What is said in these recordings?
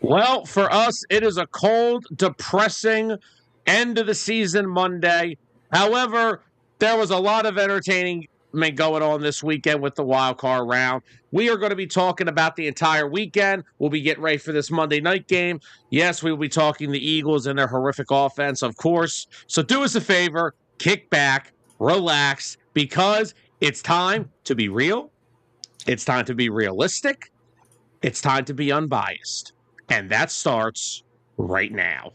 Well, for us, it is a cold, depressing end of the season Monday. However, there was a lot of entertainment going on this weekend with the wild card round. We are going to be talking about the entire weekend. We'll be getting ready for this Monday night game. Yes, we will be talking the Eagles and their horrific offense, of course. So do us a favor, kick back, relax, because it's time to be real. It's time to be realistic. It's time to be unbiased. And that starts right now.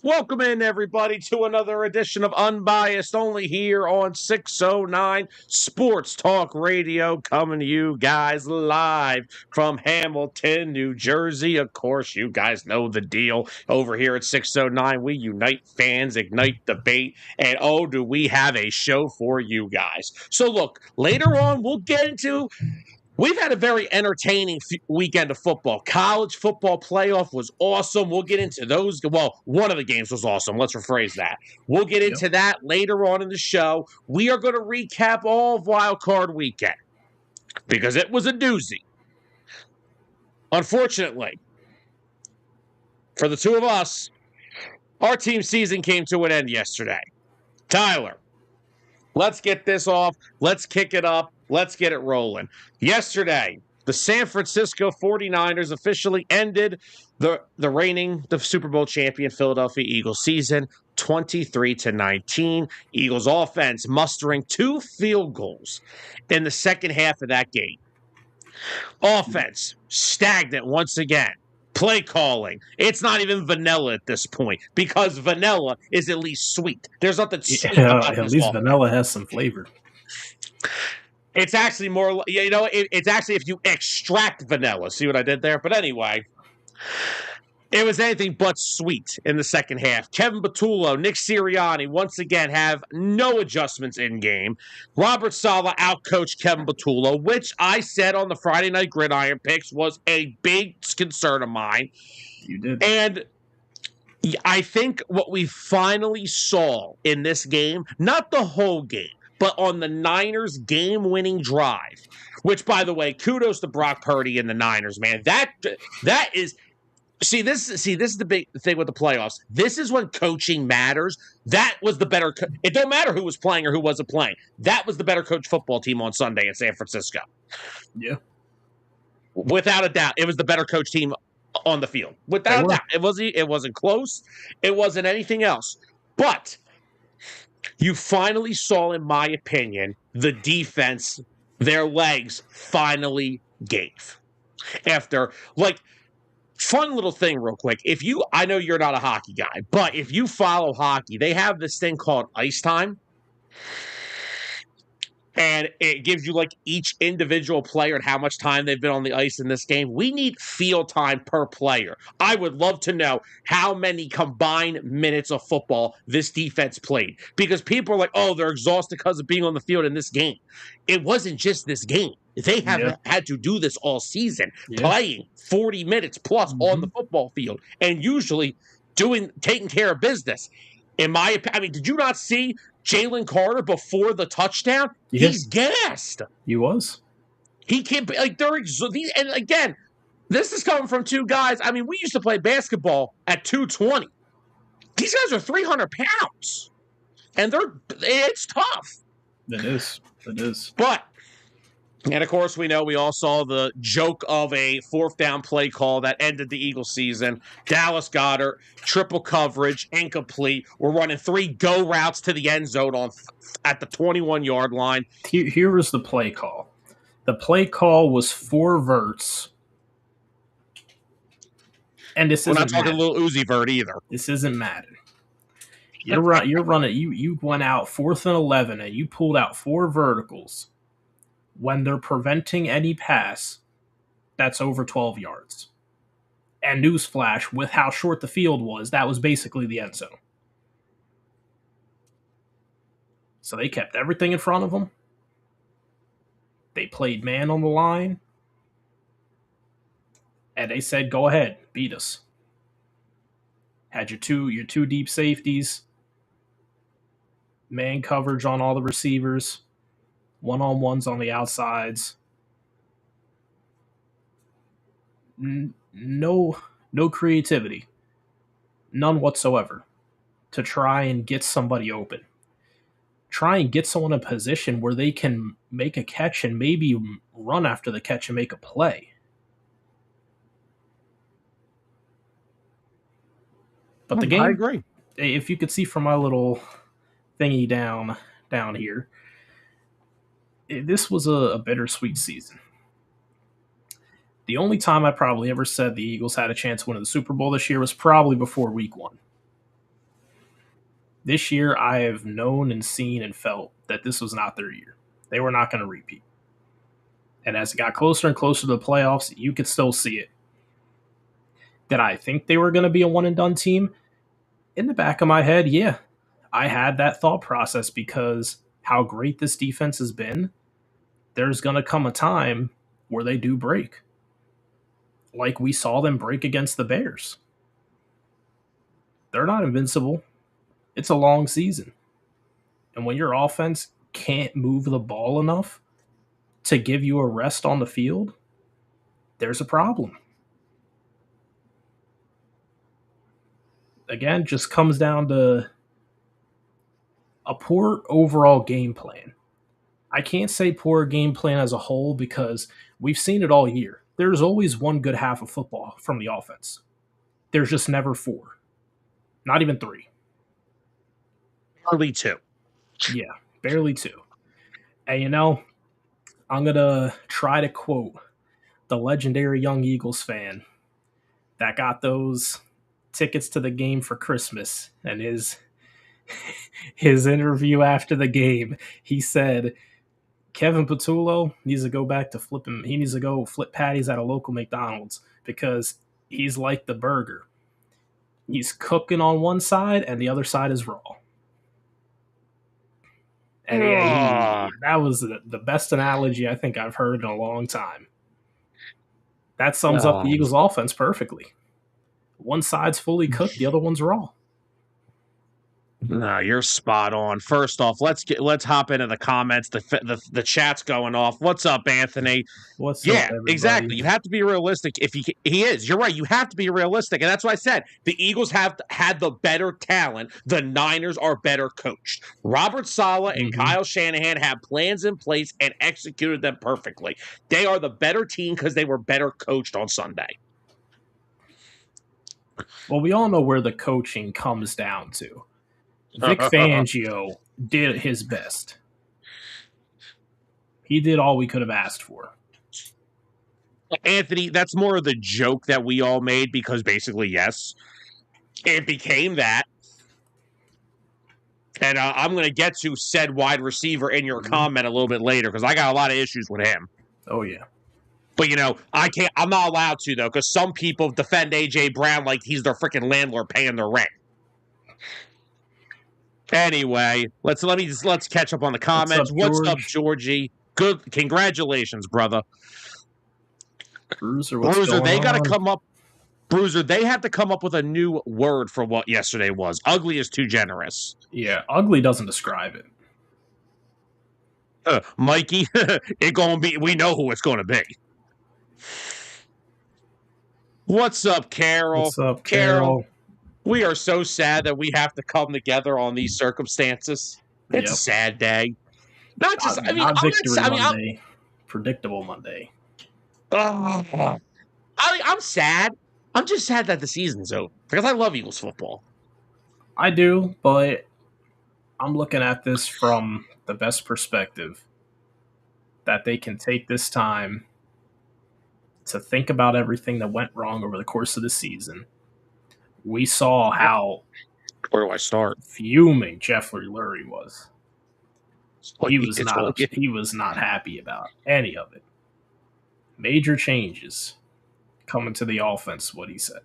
Welcome in, everybody, to another edition of Unbiased, only here on 609 Sports Talk Radio, coming to you guys live from Hamilton, New Jersey. Of course, you guys know the deal. Over here at 609, we unite fans, ignite debate, and oh, do we have a show for you guys. So look, later on, we'll get into... We've had a very entertaining weekend of football. College football playoff was awesome. We'll get into those. Well, one of the games was awesome. Let's rephrase that. We'll get into that later on in the show. We are going to recap all of Wild Card Weekend because it was a doozy. Unfortunately, for the two of us, our team season came to an end yesterday. Tyler, let's get this off. Let's kick it up. Let's get it rolling. Yesterday, the San Francisco 49ers officially ended the Super Bowl champion Philadelphia Eagles season 23-19. Eagles offense mustering 2 field goals in the second half of that game. Offense stagnant once again. Play calling. It's not even vanilla at this point because vanilla is at least sweet. There's nothing sweet about at least vanilla has some flavor. It's actually more, it's actually if you extract vanilla. See what I did there? But anyway, it was anything but sweet in the second half. Kevin Patullo, Nick Sirianni, once again, have no adjustments in game. Robert Saleh outcoached Kevin Patullo, which I said on the Friday Night Gridiron picks was a big concern of mine. You did. And I think what we finally saw in this game, not the whole game, but on the Niners' game-winning drive, which, by the way, kudos to Brock Purdy and the Niners, man. That is this is the big thing with the playoffs. This is when coaching matters. That was the better. It don't matter who was playing or who wasn't playing. That was the better coach football team on Sunday in San Francisco. Yeah, without a doubt, it was the better coach team on the field. Without a doubt, it wasn't close. It wasn't anything else, but. You finally saw, in my opinion, the defense, their legs finally gave. After, fun little thing real quick. I know you're not a hockey guy, but if you follow hockey, they have this thing called ice time. And it gives you each individual player and how much time they've been on the ice in this game. We need field time per player. I would love to know how many combined minutes of football this defense played. Because people are like, oh, they're exhausted because of being on the field in this game. It wasn't just this game. They have had to do this all season, playing 40 minutes plus on the football field, and usually taking care of business. In my opinion, did you not see Jalen Carter before the touchdown? Yeah. He's gassed. He was. He can't be and again, this is coming from two guys. We used to play basketball at 220. These guys are 300 pounds, and it's tough. It is. But. And, of course, we all saw the joke of a fourth down play call that ended the Eagles season. Dallas Goedert, triple coverage, incomplete. We're running 3 go routes to the end zone at the 21-yard line. Here was the play call. The play call was 4 verts. And this We're not talking little Uzi vert either. This isn't Madden. You're running. You went out 4th and 11, and you pulled out 4 verticals when they're preventing any pass that's over 12 yards. And newsflash, with how short the field was, that was basically the end zone. So they kept everything in front of them. They played man on the line, and they said, "Go ahead, beat us." Had your two deep safeties, man coverage on all the receivers, one-on-ones on the outsides. No creativity, none whatsoever, to try and get somebody open. Try and get someone in a position where they can make a catch and maybe run after the catch and make a play. But the I game, agree. if you could see from my little thingy down here, this was a bittersweet season. The only time I probably ever said the Eagles had a chance of winning the Super Bowl this year was probably before Week 1. This year, I have known and seen and felt that this was not their year. They were not going to repeat. And as it got closer and closer to the playoffs, you could still see it. Did I think they were going to be a one-and-done team? In the back of my head, yeah. I had that thought process because how great this defense has been, there's going to come a time where they do break. Like we saw them break against the Bears. They're not invincible. It's a long season. And when your offense can't move the ball enough to give you a rest on the field, there's a problem. Again, just comes down to a poor overall game plan. I can't say poor game plan as a whole because we've seen it all year. There's always one good half of football from the offense. There's just never 4. Not even 3. Barely 2. Yeah, barely 2. And I'm going to try to quote the legendary young Eagles fan that got those tickets to the game for Christmas, and his interview after the game. He said Kevin Patullo needs to go back to flipping. He needs to go flip patties at a local McDonald's because he's like the burger. He's cooking on one side and the other side is raw. And that was the best analogy I think I've heard in a long time. That sums up the Eagles' offense perfectly. One side's fully cooked, the other one's raw. No, you're spot on. First off, let's hop into the comments. The chat's going off. What's up, Anthony? What's Yeah, up, everybody? exactly. You have to be realistic. If he is, you're right. You have to be realistic, and that's why I said the Eagles have had the better talent. The Niners are better coached. Robert Saleh and Kyle Shanahan have plans in place and executed them perfectly. They are the better team because they were better coached on Sunday. Well, we all know where the coaching comes down to. Vic Fangio did his best. He did all we could have asked for. Anthony, that's more of the joke that we all made because basically, yes, it became that. And I'm going to get to said wide receiver in your comment a little bit later because I got a lot of issues with him. Oh, yeah. But, I'm not allowed to, though, because some people defend A.J. Brown like he's their freaking landlord paying their rent. Anyway, let's catch up on the comments. What's up, Georgie? Good. Congratulations, brother. Bruiser, they got to come up. Bruiser, they have to come up with a new word for what yesterday was. Ugly is too generous. Yeah, ugly doesn't describe it. Mikey, we know who it's going to be. What's up, Carol? What's up, Carol? We are so sad that we have to come together on these circumstances. It's a sad day. Not victory Monday. Predictable Monday. I'm sad. I'm just sad that the season's over because I love Eagles football. I do, but I'm looking at this from the best perspective that they can take this time to think about everything that went wrong over the course of the season. We saw how Where do I start? Fuming Jeffrey Lurie was. He was It's all- he was not happy about any of it. Major changes coming to the offense, what he said.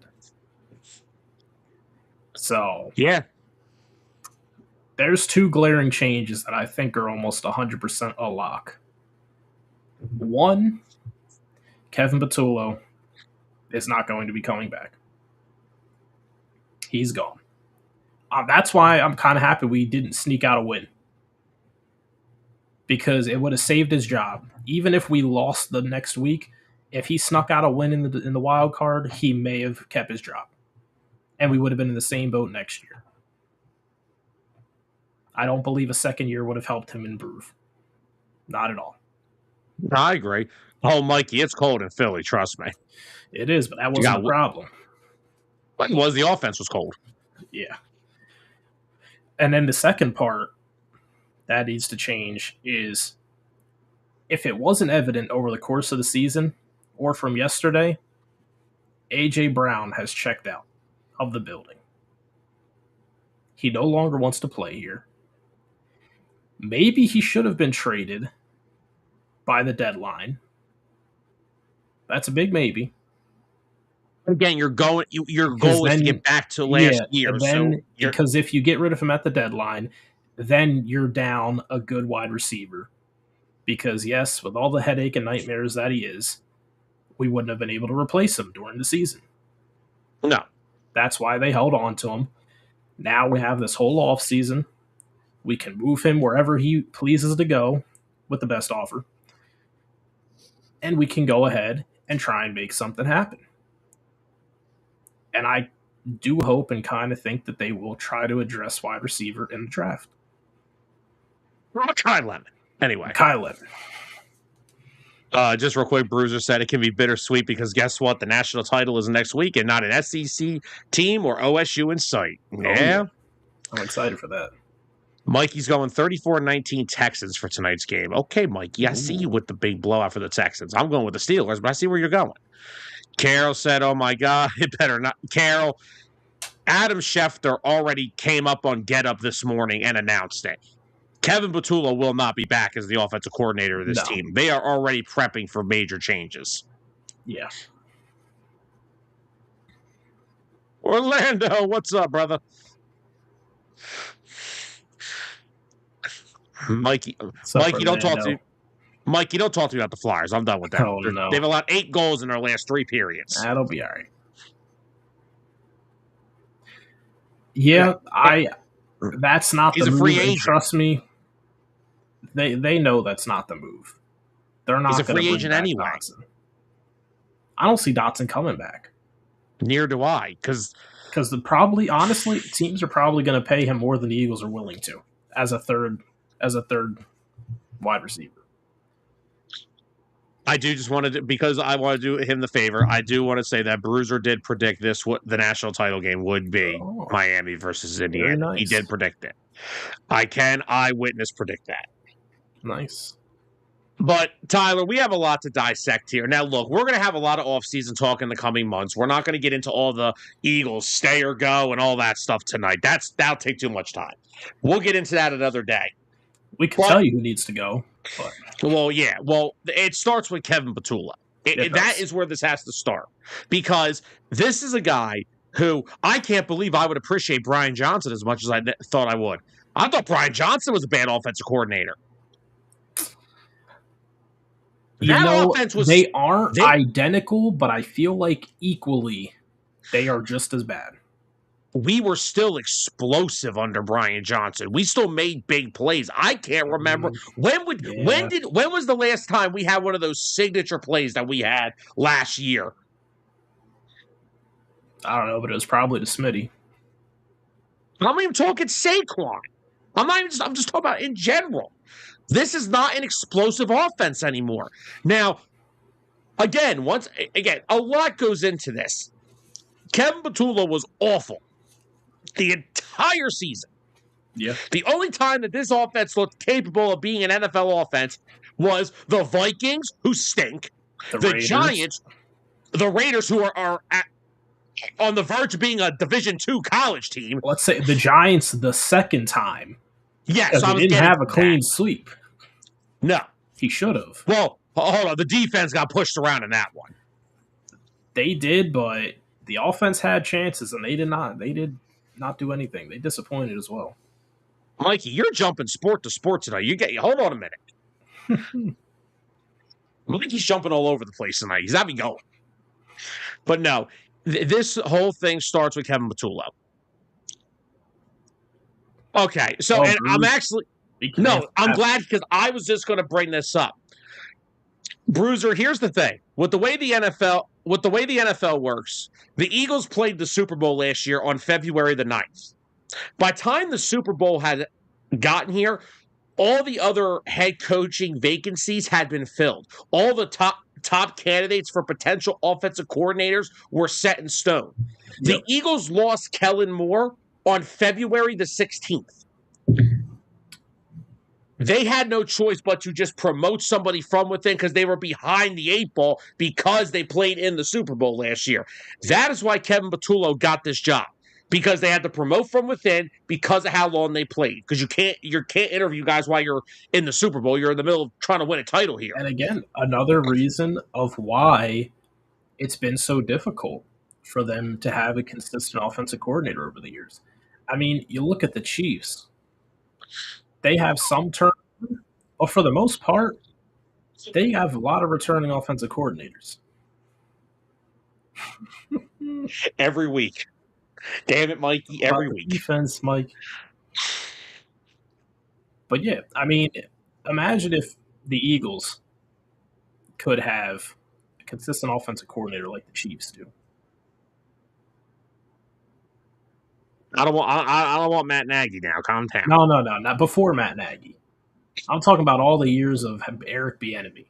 So Yeah. there's two glaring changes that I think are almost 100% a lock. One, Kevin Patullo is not going to be coming back. He's gone. That's why I'm kind of happy we didn't sneak out a win, because it would have saved his job. Even if we lost the next week, if he snuck out a win in the wild card, he may have kept his job, and we would have been in the same boat next year. I don't believe a second year would have helped him improve. Not at all. I agree. Oh, Mikey, it's cold in Philly. Trust me. It is, but that wasn't the problem. It was the offense was cold. Yeah. And then the second part that needs to change is, if it wasn't evident over the course of the season or from yesterday, A.J. Brown has checked out of the building. He no longer wants to play here. Maybe he should have been traded by the deadline. That's a big maybe. Again, your goal is to get back to last year. Because if you get rid of him at the deadline, then you're down a good wide receiver. Because yes, with all the headache and nightmares that he is, we wouldn't have been able to replace him during the season. No. That's why they held on to him. Now we have this whole off season. We can move him wherever he pleases to go with the best offer. And we can go ahead and try and make something happen. And I do hope and kind of think that they will try to address wide receiver in the draft. Kai Lemon. Anyway. Kai Lemon. Just real quick, Bruiser said it can be bittersweet because guess what? The national title is next week and not an SEC team or OSU in sight. Yeah. I'm excited for that. Mikey's going 34-19 Texans for tonight's game. Okay, Mikey, I see you with the big blowout for the Texans. I'm going with the Steelers, but I see where you're going. Carol said, oh my God, it better not. Carol, Adam Schefter already came up on Get Up this morning and announced it. Kevin Patullo will not be back as the offensive coordinator of this team. They are already prepping for major changes. Yeah. Orlando, what's up, brother? Mikey, don't talk to me. Mikey, don't talk to me about the Flyers. I'm done with that. No. They've allowed 8 goals in their last 3 periods. That'll be all right. Yeah, that's not the move. He's a free agent. Trust me, they know that's not the move. They're not. He's a free agent anyway. Dotson. I don't see Dotson coming back. Neither do I, because honestly, teams are probably going to pay him more than the Eagles are willing to as a third wide receiver. I do just want to, because I want to do him the favor, I do want to say that Bruiser did predict this, what the national title game would be, Miami versus Indiana. Nice. He did predict it. I can eyewitness predict that. Nice. But, Tyler, we have a lot to dissect here. Now, look, we're going to have a lot of offseason talk in the coming months. We're not going to get into all the Eagles stay or go and all that stuff tonight. That'll take too much time. We'll get into that another day. We can tell you who needs to go. But. Well, yeah. Well, it starts with Kevin Patullo. That is where this has to start. Because this is a guy who I can't believe I would appreciate Brian Johnson as much as I thought I would. I thought Brian Johnson was a bad offensive coordinator. They aren't identical, but I feel like equally they are just as bad. We were still explosive under Brian Johnson. We still made big plays. I can't remember when was the last time we had one of those signature plays that we had last year? I don't know, but it was probably to Smitty. I'm not even talking Saquon. I'm just talking about in general. This is not an explosive offense anymore. Now, again, a lot goes into this. Kevin Patullo was awful the entire season. Yeah. The only time that this offense looked capable of being an NFL offense was the Vikings, who stink, the Giants, the Raiders, who are on the verge of being a Division II college team. Let's say the Giants the second time. Yes, Because I he was didn't getting have a to clean that. sweep. No. He should have. Well, hold on. The defense got pushed around in that one. They did, but the offense had chances, and they did not. They did not do anything. They disappointed as well. Mikey, you're jumping sport to sport tonight. Hold on a minute. Mikey's jumping all over the place tonight. He's got me going. But no, this whole thing starts with Kevin Patullo. Okay, so and I'm actually I'm glad because I was just going to bring this up. Bruiser, here's the thing. With the way the NFL works, the Eagles played the Super Bowl last year on February the 9th. By the time the Super Bowl had gotten here, all the other head coaching vacancies had been filled. All the top candidates for potential offensive coordinators were set in stone. Yep. The Eagles lost Kellen Moore on February the 16th. They had no choice but to just promote somebody from within because they were behind the 8 ball because they played in the Super Bowl last year. That is why Kevin Patullo got this job, because they had to promote from within because of how long they played. Because you can't interview guys while you're in the Super Bowl. You're in the middle of trying to win a title here. And again, another reason of why it's been so difficult for them to have a consistent offensive coordinator over the years. I mean, you look at the Chiefs. They have some turnover, but for the most part, they have a lot of returning offensive coordinators. Every week. Damn it, Mikey, every week. Defense, Mike. But yeah, I mean, imagine if the Eagles could have a consistent offensive coordinator like the Chiefs do. I don't want Matt Nagy now. Calm down. No, not before Matt Nagy. I'm talking about all the years of Eric Bieniemy.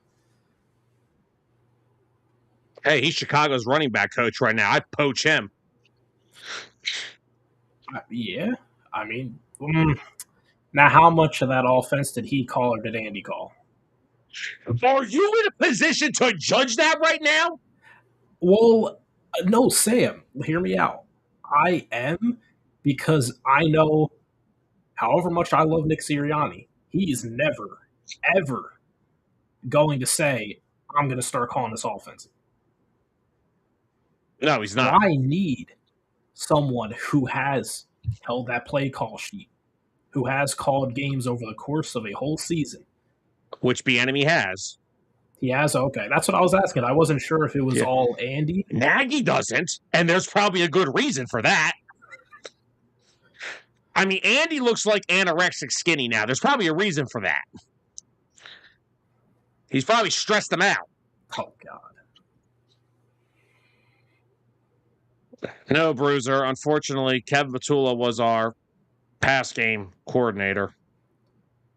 Hey, he's Chicago's running back coach right now. I'd poach him. Yeah, I mean, now how much of that offense did he call or did Andy call? Are you in a position to judge that right now? Well, no, Sam, hear me out. I am, because I know, however much I love Nick Sirianni, he is never, ever going to say, I'm going to start calling this offense. No, he's not. I need someone who has held that play call sheet, who has called games over the course of a whole season. Which Bieniemy has. He has? Okay, that's what I was asking. I wasn't sure if it was all Andy. Nagy doesn't, and there's probably a good reason for that. I mean, Andy looks like anorexic skinny now. There's probably a reason for that. He's probably stressed him out. Oh, God. No, Bruiser. Unfortunately, Kevin Patullo was our pass game coordinator.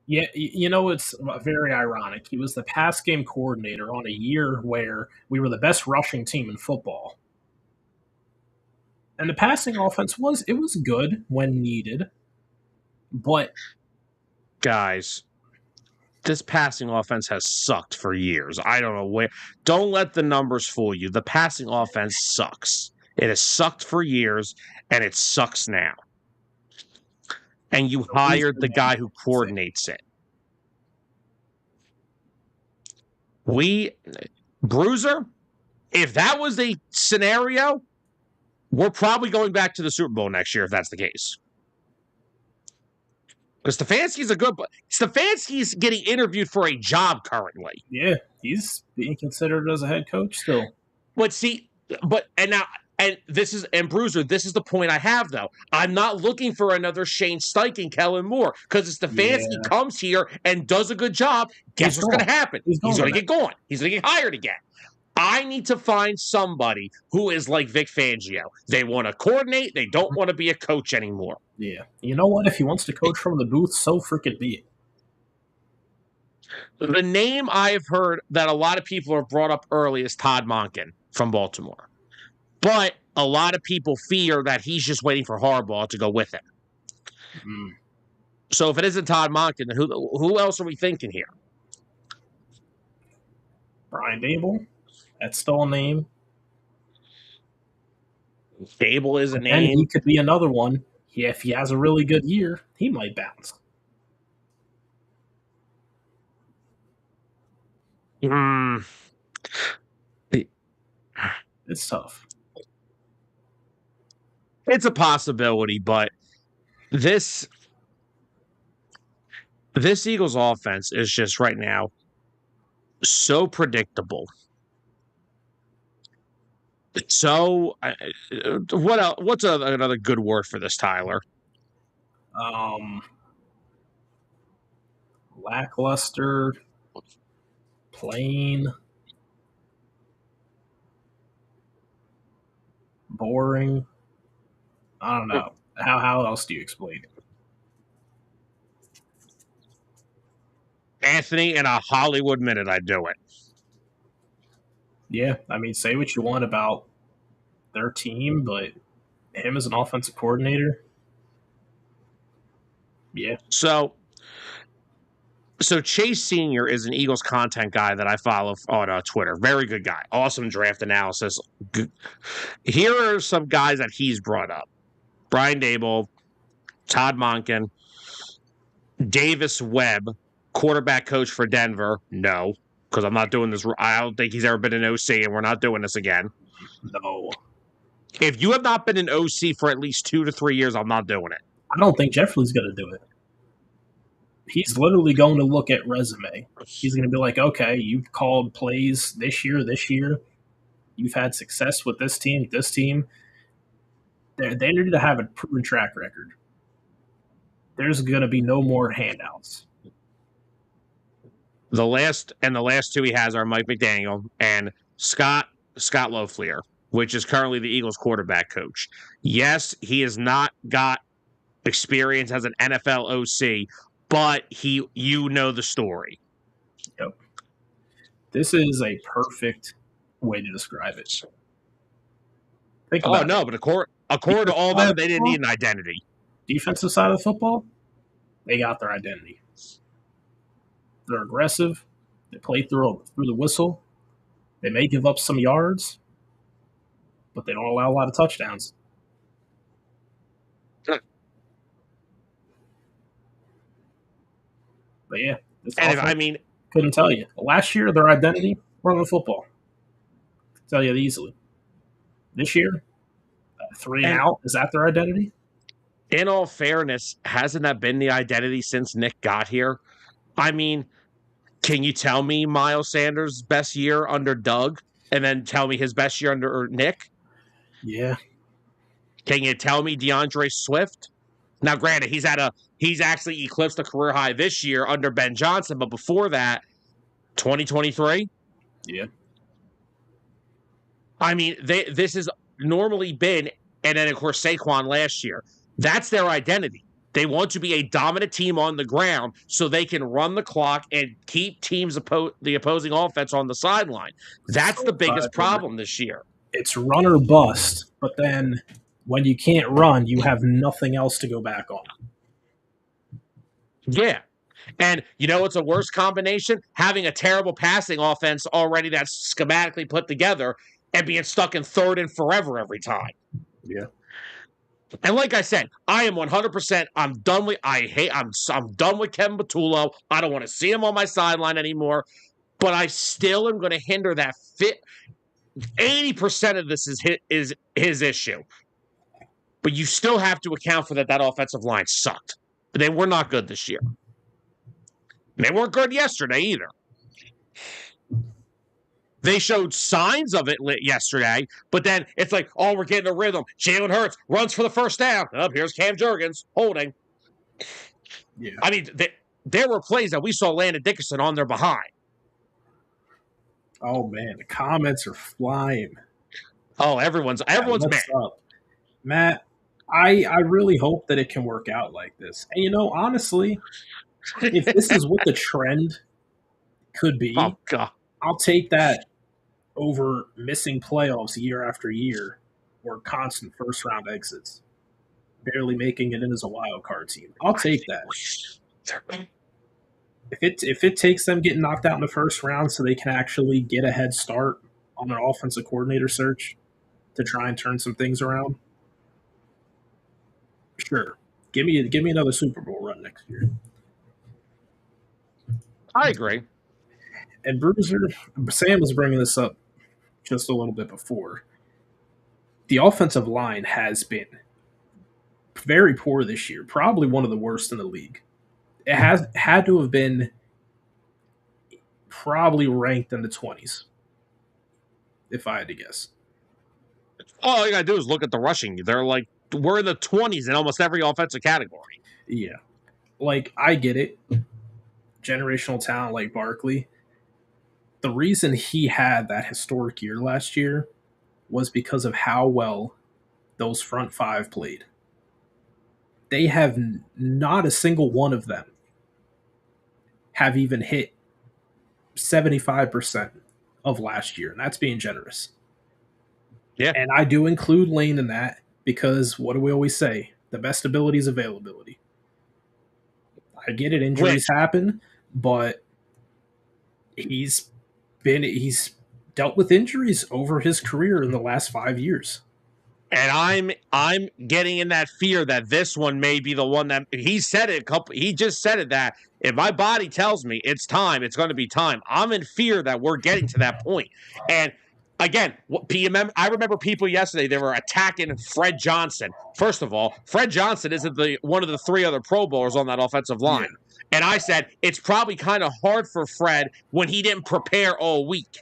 Yeah, you know, it's very ironic. He was the pass game coordinator on a year where we were the best rushing team in football. And the passing offense was good when needed. But guys, this passing offense has sucked for years. I don't know where. Don't let the numbers fool you. The passing offense sucks. It has sucked for years, and it sucks now. And you hired the guy who coordinates it. Bruiser, if that was the scenario, we're probably going back to the Super Bowl next year if that's the case. Because Stefanski's Stefanski's getting interviewed for a job currently. Yeah, he's being considered as a head coach still. But see, Bruiser, this is the point I have though. I'm not looking for another Shane Steichen, Kellen Moore, because if Stefanski comes here and does a good job, guess what's going to happen? He's going to get going. He's going to get hired again. I need to find somebody who is like Vic Fangio. They want to coordinate. They don't want to be a coach anymore. Yeah. You know what? If he wants to coach from the booth, so freaking be it. The name I have heard that a lot of people have brought up early is Todd Monken from Baltimore. But a lot of people fear that he's just waiting for Harbaugh to go with him. Mm. So if it isn't Todd Monken, then who else are we thinking here? Brian Dable? That's still a name. Dable is a And he name. could be another one. If he has a really good year, he might bounce. Hmm. It's tough. It's a possibility, but this this Eagles offense is just right now so predictable. So, what else? What's another good word for this, Tyler? Um, Lackluster, plain, boring. I don't know. How else do you explain it? Anthony, in a Hollywood minute, I do it. Yeah, I mean, say what you want about their team, but him as an offensive coordinator, yeah, So, Chase Senior is an Eagles content guy that I follow on Twitter. Very good guy. Awesome draft analysis. Here are some guys that he's brought up: Brian Dable, Todd Monken, Davis Webb, quarterback coach for Denver. No, because I'm not doing this. I don't think he's ever been an OC, and we're not doing this again. no. If you have not been an OC for at least 2 to 3 years, I'm not doing it. I don't think Jeffrey's going to do it. He's literally going to look at resume. He's going to be like, okay, you've called plays this year. You've had success with this team. They need to have a proven track record. There's going to be no more handouts. The last two he has are Mike McDaniel and Scott Lofleer, which is currently the Eagles quarterback coach. Yes, he has not got experience as an NFL OC, but you know the story. Yep. This is a perfect way to describe it. Think about no, it. but according to all them, they didn't need an identity. Defensive side of the football, they got their identity. They're aggressive. They play through the whistle. They may give up some yards, but they don't allow a lot of touchdowns. But yeah, this And offense, couldn't tell you. Last year, their identity, running the football. I'll tell you that easily. This year, 3 and out, is that their identity? In all fairness, hasn't that been the identity since Nick got here? I mean, can you tell me Miles Sanders' best year under Doug and then tell me his best year under Nick? Yeah. Can you tell me DeAndre Swift? Now, granted, he's actually eclipsed a career high this year under Ben Johnson, but before that, 2023. Yeah. I mean, this has normally been, and then of course Saquon last year. That's their identity. They want to be a dominant team on the ground so they can run the clock and keep the opposing offense on the sideline. That's the biggest problem this year. It's run or bust, but then when you can't run, you have nothing else to go back on. Yeah. And you know what's a worse combination? Having a terrible passing offense already that's schematically put together and being stuck in third and forever every time. Yeah. And like I said, I am 100%. I'm done with. I'm done with Kevin Patullo. I don't want to see him on my sideline anymore. But I still am going to hinder that fit. 80% of this is his issue. But you still have to account for that offensive line sucked. They were not good this year. They weren't good yesterday either. They showed signs of it yesterday, but then it's like, oh, we're getting a rhythm. Jalen Hurts runs for the first down. Oh, here's Cam Jurgens holding. Yeah. I mean, there were plays that we saw Landon Dickerson on their behind. Oh man, the comments are flying. Oh, everyone's mad. Up? Matt, I really hope that it can work out like this. And you know, honestly, if this is what the trend could be, oh God, I'll take that over missing playoffs year after year or constant first round exits, barely making it in as a wild card team. I'll take that. If it takes them getting knocked out in the first round so they can actually get a head start on their offensive coordinator search, to try and turn some things around, sure. Give me another Super Bowl run next year. I agree. And Bruiser, Sam was bringing this up just a little bit before. The offensive line has been very poor this year, probably one of the worst in the league. It has had to have been probably ranked in the 20s, if I had to guess. All you gotta do is look at the rushing. We're in the 20s in almost every offensive category. Yeah. Like, I get it. Generational talent like Barkley. The reason he had that historic year last year was because of how well those front five played. They have not a single one of them have even hit 75% of last year, and that's being generous. Yeah. And I do include Lane in that because what do we always say? The best ability is availability. I get it, injuries happen, but he's dealt with injuries over his career in the last 5 years. And I'm getting in that fear that this one may be the one that he just said it that if my body tells me it's time, it's going to be time. I'm in fear that we're getting to that point. And again, I remember people yesterday, they were attacking Fred Johnson. First of all, Fred Johnson isn't one of the three other Pro Bowlers on that offensive line. Yeah. And I said, it's probably kind of hard for Fred when he didn't prepare all week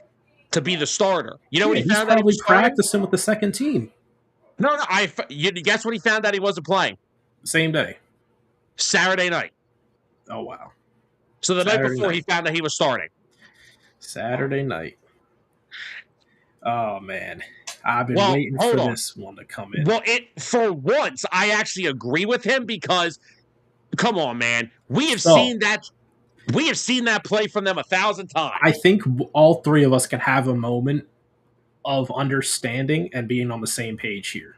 to be the starter. You know what he found out he was practicing with the second team. No. You guess when he found out he wasn't playing? Same day. Saturday night. Oh, wow. So the night before he found out he was starting. Saturday night. Oh, man. I've been waiting for this one to come in. Well, for once, I actually agree with him because, come on, man. We have seen that play from them 1,000 times. I think all three of us can have a moment of understanding and being on the same page here.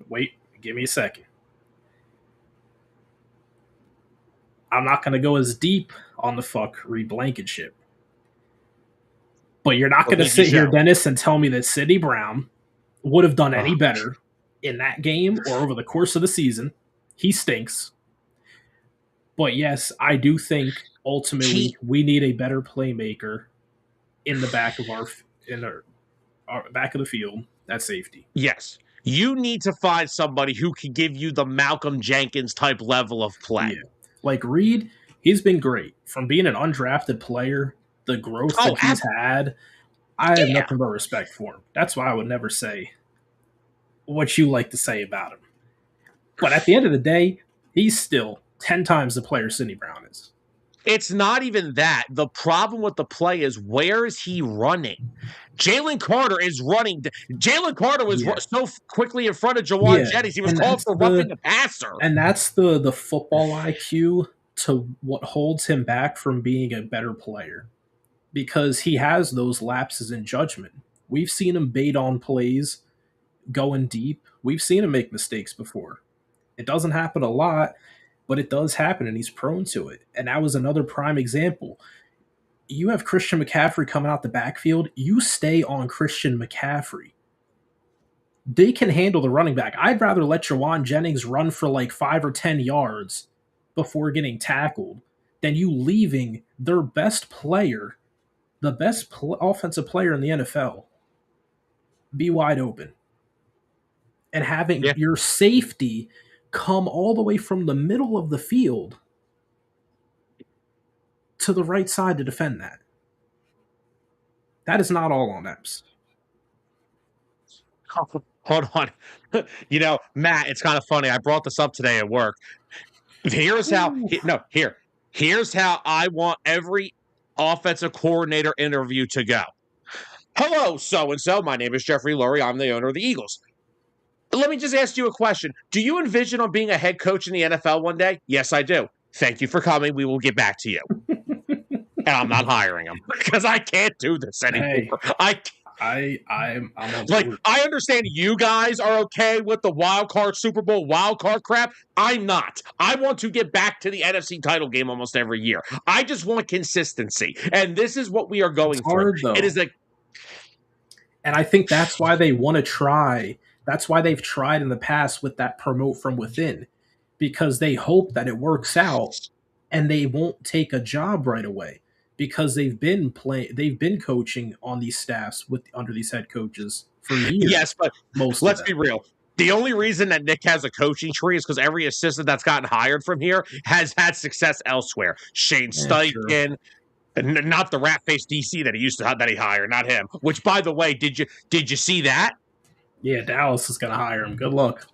Wait, give me a second. I'm not going to go as deep on the fuck Reed Blankenship. But you're not going to sit here, Dennis, and tell me that Sidney Brown would have done any better in that game or over the course of the season. He stinks. But yes, I do think ultimately we need a better playmaker in the back of our back of the field at safety. Yes. You need to find somebody who can give you the Malcolm Jenkins type level of play. Yeah. Like Reed, he's been great. From being an undrafted player, the growth that he's had, I have nothing but respect for him. That's why I would never say what you like to say about him. But at the end of the day, he's still 10 times the player Sidney Brown is. It's not even that. The problem with the play is, where is he running? Jalen Carter is running. Jalen Carter was so quickly in front of Jawan Jennings. He was called for roughing the passer. And that's the football IQ to what holds him back from being a better player. Because he has those lapses in judgment. We've seen him bait on plays going deep. We've seen him make mistakes before. It doesn't happen a lot, but it does happen, and he's prone to it. And that was another prime example. You have Christian McCaffrey coming out the backfield. You stay on Christian McCaffrey. They can handle the running back. I'd rather let Jawan Jennings run for like 5 or 10 yards before getting tackled than you leaving their best player, the best offensive player in the NFL, be wide open. And having your safety come all the way from the middle of the field to the right side to defend that. That is not all on Epps. Hold on. Matt, it's kind of funny. I brought this up today at work. Here's how I want every offensive coordinator interview to go. Hello, so-and-so. My name is Jeffrey Lurie. I'm the owner of the Eagles. Let me just ask you a question. Do you envision on being a head coach in the NFL one day? Yes, I do. Thank you for coming. We will get back to you. And I'm not hiring him because I can't do this anymore. Hey, I'm I understand you guys are okay with the wild card Super Bowl wild card crap. I'm not. I want to get back to the NFC title game almost every year. I just want consistency, and this is what we are going for. Hard, though. It is And I think that's why they want to try. That's why they've tried in the past with that promote from within, because they hope that it works out and they won't take a job right away because they've been coaching on these staffs with under these head coaches for Yes, years, but most of let's them. be real. The only reason that Nick has a coaching tree is because every assistant that's gotten hired from here has had success elsewhere. Shane Yeah, true. Steichen, not the rat face DC that he used to have that he hired, not him. Which, by the way, did you see that? Yeah, Dallas is going to hire him. Good luck.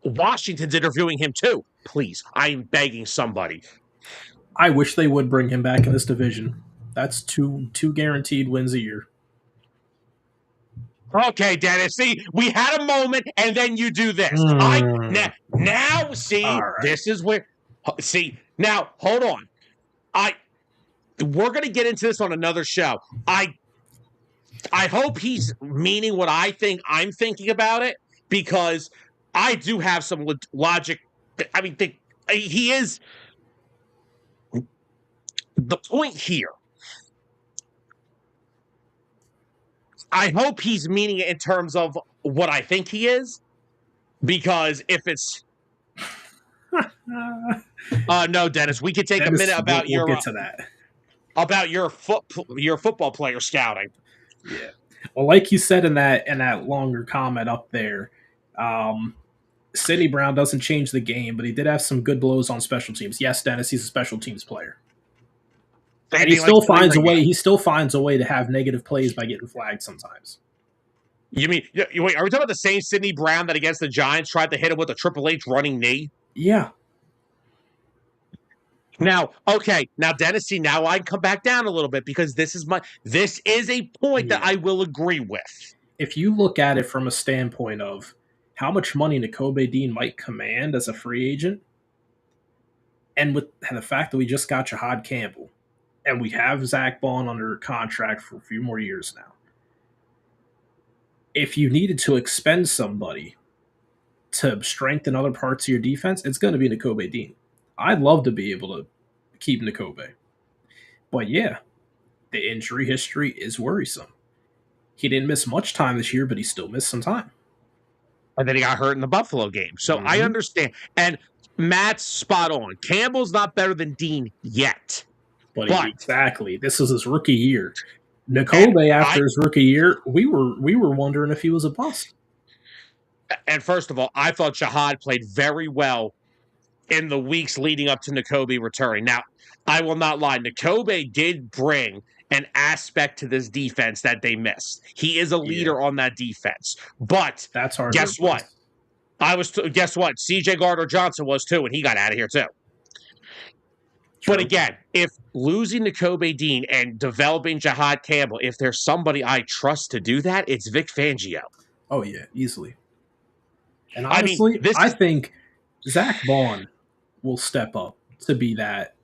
Washington's interviewing him too. Please, I'm begging somebody. I wish they would bring him back in this division. That's two guaranteed wins a year. Okay, Dennis. See, we had a moment, and then you do this. Now see, All right. this is where. See, now hold on. We're gonna get into this on another show. I hope he's meaning what I think I'm thinking about it, because I do have some logic. I mean, he is the point here. I hope he's meaning it in terms of what I think he is, because if it's no, Dennis, we could take Dennis, a minute about we'll get to that. About your football player scouting. Yeah. Well, like you said in that longer comment up there, Sidney Brown doesn't change the game, but he did have some good blows on special teams. Yes, Dennis, he's a special teams player. And he still finds a way. He still finds a way to have negative plays by getting flagged sometimes. You mean? Wait, are we talking about the same Sidney Brown that against the Giants tried to hit him with a Triple H running knee? Yeah. Now, okay, now Dennis, see, now I come back down a little bit, because this is a point that I will agree with. If you look at it from a standpoint of how much money Nakobe Dean might command as a free agent, and with the fact that we just got Jahad Campbell, and we have Zach Bond under contract for a few more years now, if you needed to expend somebody to strengthen other parts of your defense, it's going to be Nakobe Dean. I'd love to be able to keep Nakobe. But yeah, the injury history is worrisome. He didn't miss much time this year, but he still missed some time. And then he got hurt in the Buffalo game. So I understand. And Matt's spot on. Campbell's not better than Dean yet. But exactly. This was his rookie year. Nakobe, after his rookie year, we were wondering if he was a bust. And first of all, I thought Jahad played very well in the weeks leading up to Nakobe returning. Now, I will not lie. Nakobe did bring an aspect to this defense that they missed. He is a leader on that defense. But that's hard. Guess what? Guess what? CJ Gardner-Johnson was too, and he got out of here too. True. But again, if losing Nakobe Dean and developing Jahad Campbell, if there's somebody I trust to do that, it's Vic Fangio. Oh yeah, easily. And honestly, I think Zach Bond will step up to be that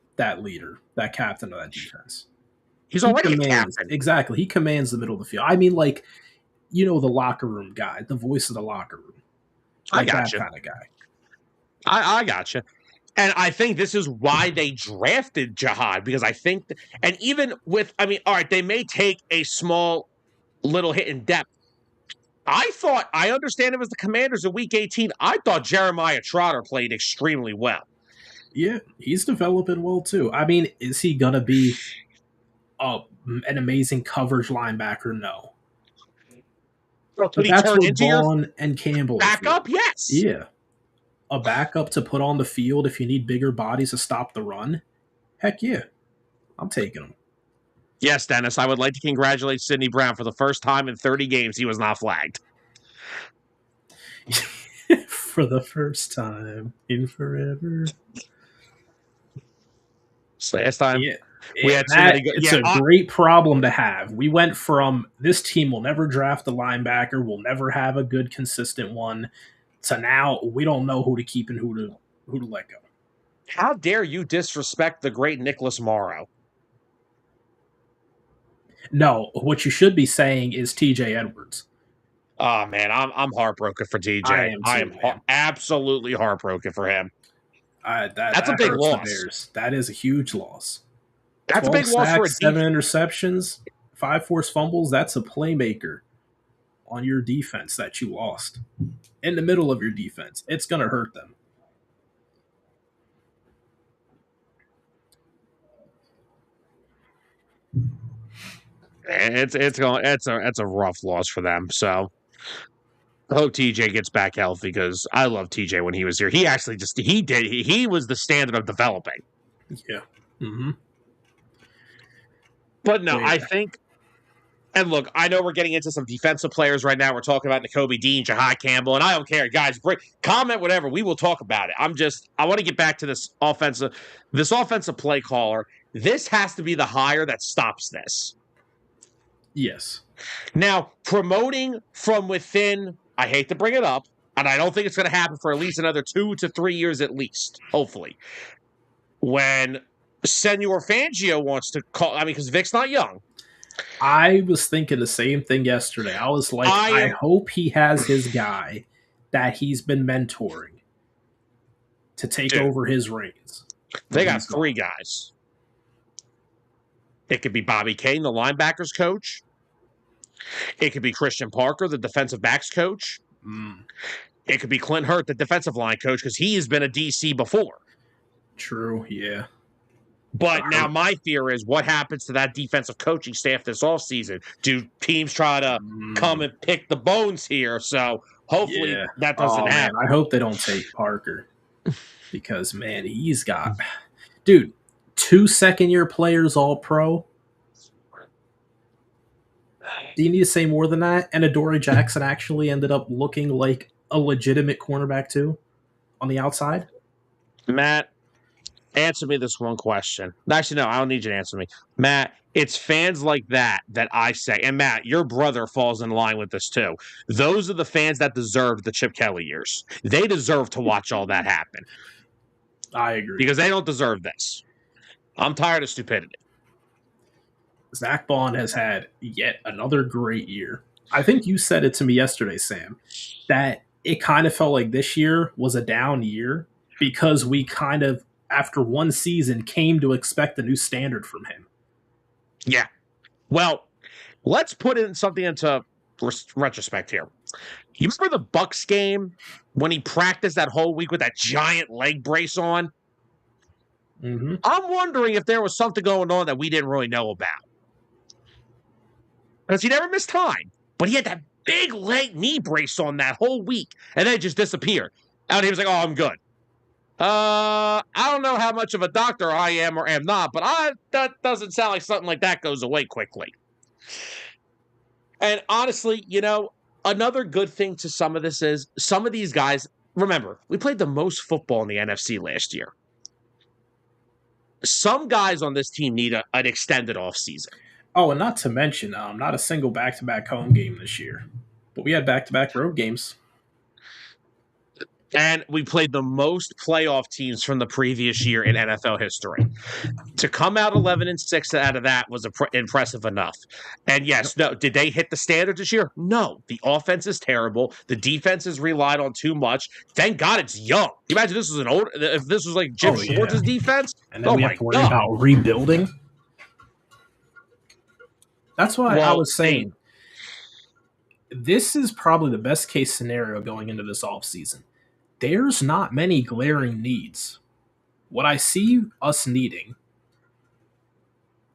leader, that captain of that defense. He's already a captain. Exactly. He commands the middle of the field. I mean, like, the locker room guy, the voice of the locker room. Like that kind of guy. I gotcha. And I think this is why they drafted Jahad, because I think, and even with, all right, they may take a small little hit in depth. I understand it was the Commanders in Week 18. I thought Jeremiah Trotter played extremely well. Yeah, he's developing well too. Is he going to be an amazing coverage linebacker? No. But that's what Vaughn and Campbell backup, yes. Yeah. A backup to put on the field if you need bigger bodies to stop the run. Heck yeah. I'm taking them. Yes, Dennis, I would like to congratulate Sidney Brown. For the first time in 30 games, he was not flagged. For the first time in forever. Last time, we had it's a great problem to have. We went from this team will never draft a linebacker, we'll never have a good, consistent one, to now we don't know who to keep and who to let go. How dare you disrespect the great Nicholas Morrow? No, what you should be saying is TJ Edwards. Oh man, I'm heartbroken for TJ. I am absolutely heartbroken for him. That's a big loss. That is a huge loss. That's a big loss for a 7 interceptions, 5 forced fumbles. That's a playmaker. on your defense that you lost in the middle of your defense. It's going to hurt them. It's a rough loss for them. So I hope TJ gets back healthy because I love TJ when he was here. He actually he was the standard of developing. Yeah. Mm-hmm. But no, But I yeah. think. And look, I know we're getting into some defensive players right now. We're talking about Nakobe Dean, Jahai Campbell, and I don't care, guys. Comment whatever. We will talk about it. I want to get back to this offensive play caller. This has to be the hire that stops this. Yes. Now, promoting from within, I hate to bring it up, and I don't think it's going to happen for at least another 2 to 3 years at least, hopefully. When Senor Fangio wants to call, I mean, because Vic's not young. I was thinking the same thing yesterday. I was like, I hope he has his guy that he's been mentoring to take over his reins. They got 3 guys. It could be Bobby Kane, the linebackers coach. It could be Christian Parker, the defensive backs coach. It could be Clint Hurt, the defensive line coach, because he has been a DC before. True, yeah. But now my fear is what happens to that defensive coaching staff this offseason? Do teams try to come and pick the bones here? So hopefully that doesn't happen. Man, I hope they don't take Parker because, man, he's got – dude, 2 second-year players all-pro. Do you need to say more than that? And Adoree Jackson actually ended up looking like a legitimate cornerback too on the outside? Matt, answer me this one question. Actually, no, I don't need you to answer me. Matt, it's fans like that I say, and Matt, your brother falls in line with this too. Those are the fans that deserved the Chip Kelly years. They deserve to watch all that happen. I agree. Because they don't deserve this. I'm tired of stupidity. Zach Bond has had yet another great year. I think you said it to me yesterday, Sam, that it kind of felt like this year was a down year because we kind of, after one season, came to expect a new standard from him. Yeah. Well, let's put in something into retrospect here. You remember the Bucks game when he practiced that whole week with that giant leg brace on? Mm-hmm. I'm wondering if there was something going on that we didn't really know about. Because he never missed time. But he had that big knee brace on that whole week, and then it just disappeared. And he was like, oh, I'm good. I don't know how much of a doctor I am or am not, but that doesn't sound like something like that goes away quickly. And honestly, another good thing to some of this is some of these guys, remember, we played the most football in the NFC last year. Some guys on this team need an extended offseason. Oh, and not to mention, not a single back-to-back home game this year. But we had back-to-back road games. And we played the most playoff teams from the previous year in NFL history. To come out 11-6 out of that was impressive enough. And yes, no, did they hit the standard this year? No. The offense is terrible. The defense is relied on too much. Thank God it's young. You imagine this was if this was like Jim Schwartz's defense? And then we have to worry about rebuilding. That's why I was saying this is probably the best case scenario going into this offseason. There's not many glaring needs. What I see us needing,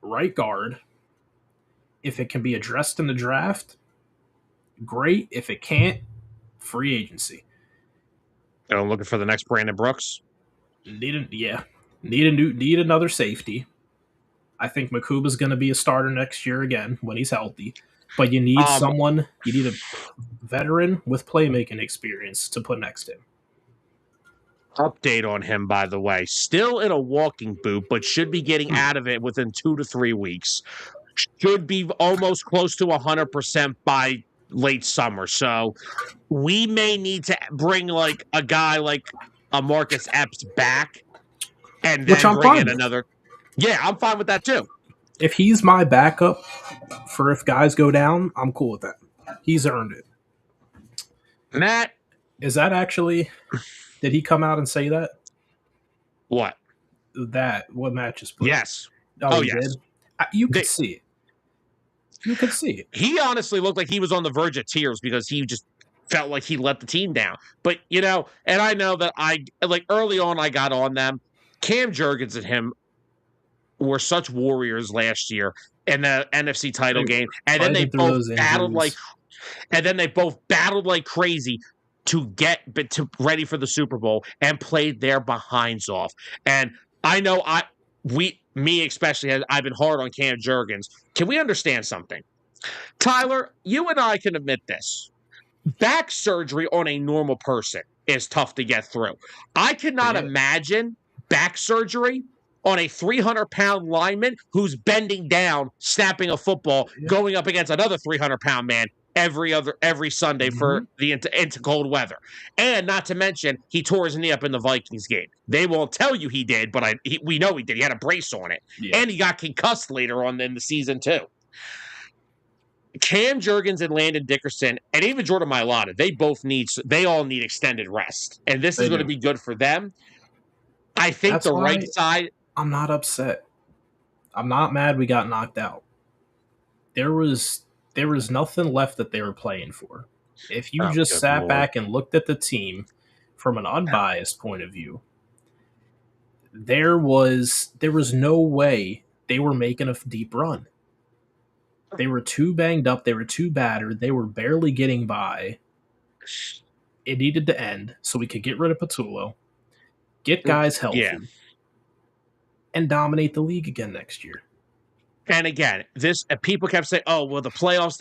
right guard, if it can be addressed in the draft, great. If it can't, free agency. I'm looking for the next Brandon Brooks. Need another safety. I think Makuba's going to be a starter next year again when he's healthy. But you need someone, you need a veteran with playmaking experience to put next to him. Update on him, by the way. Still in a walking boot, but should be getting out of it within 2 to 3 weeks. Should be almost close to 100% by late summer. So we may need to bring like a guy like a Marcus Epps back and then bring in another. Yeah, I'm fine with that too. If he's my backup for if guys go down, I'm cool with that. He's earned it. Matt, is that actually? Did he come out and say that? What? What Matt just put? Yes. Oh yes. Did? You could see it. You could see it. He honestly looked like he was on the verge of tears because he just felt like he let the team down. But, and I know that early on I got on them. Cam Jurgens and him were such warriors last year in the NFC title game. And then they Fighting through both those battled injuries. like crazy to get ready for the Super Bowl and played their behinds off. And I know me especially, I've been hard on Cam Jurgens. Can we understand something? Tyler, you and I can admit this. Back surgery on a normal person is tough to get through. I cannot imagine back surgery on a 300-pound lineman who's bending down, snapping a football, going up against another 300-pound man every Sunday for the into cold weather. And not to mention, he tore his knee up in the Vikings game. They won't tell you he did, but we know he did. He had a brace on it. Yeah. And he got concussed later on in the season, too. Cam Jurgens and Landon Dickerson, and even Jordan Mailata, they all need extended rest. And this is going to be good for them. I think That's the right side. I'm not upset. I'm not mad we got knocked out. There was nothing left that they were playing for. If you just sat back and looked at the team from an unbiased point of view, there was no way they were making a deep run. They were too banged up. They were too battered. They were barely getting by. It needed to end so we could get rid of Patullo, get guys healthy, and dominate the league again next year. And again, people kept saying, "Oh, well, the playoffs."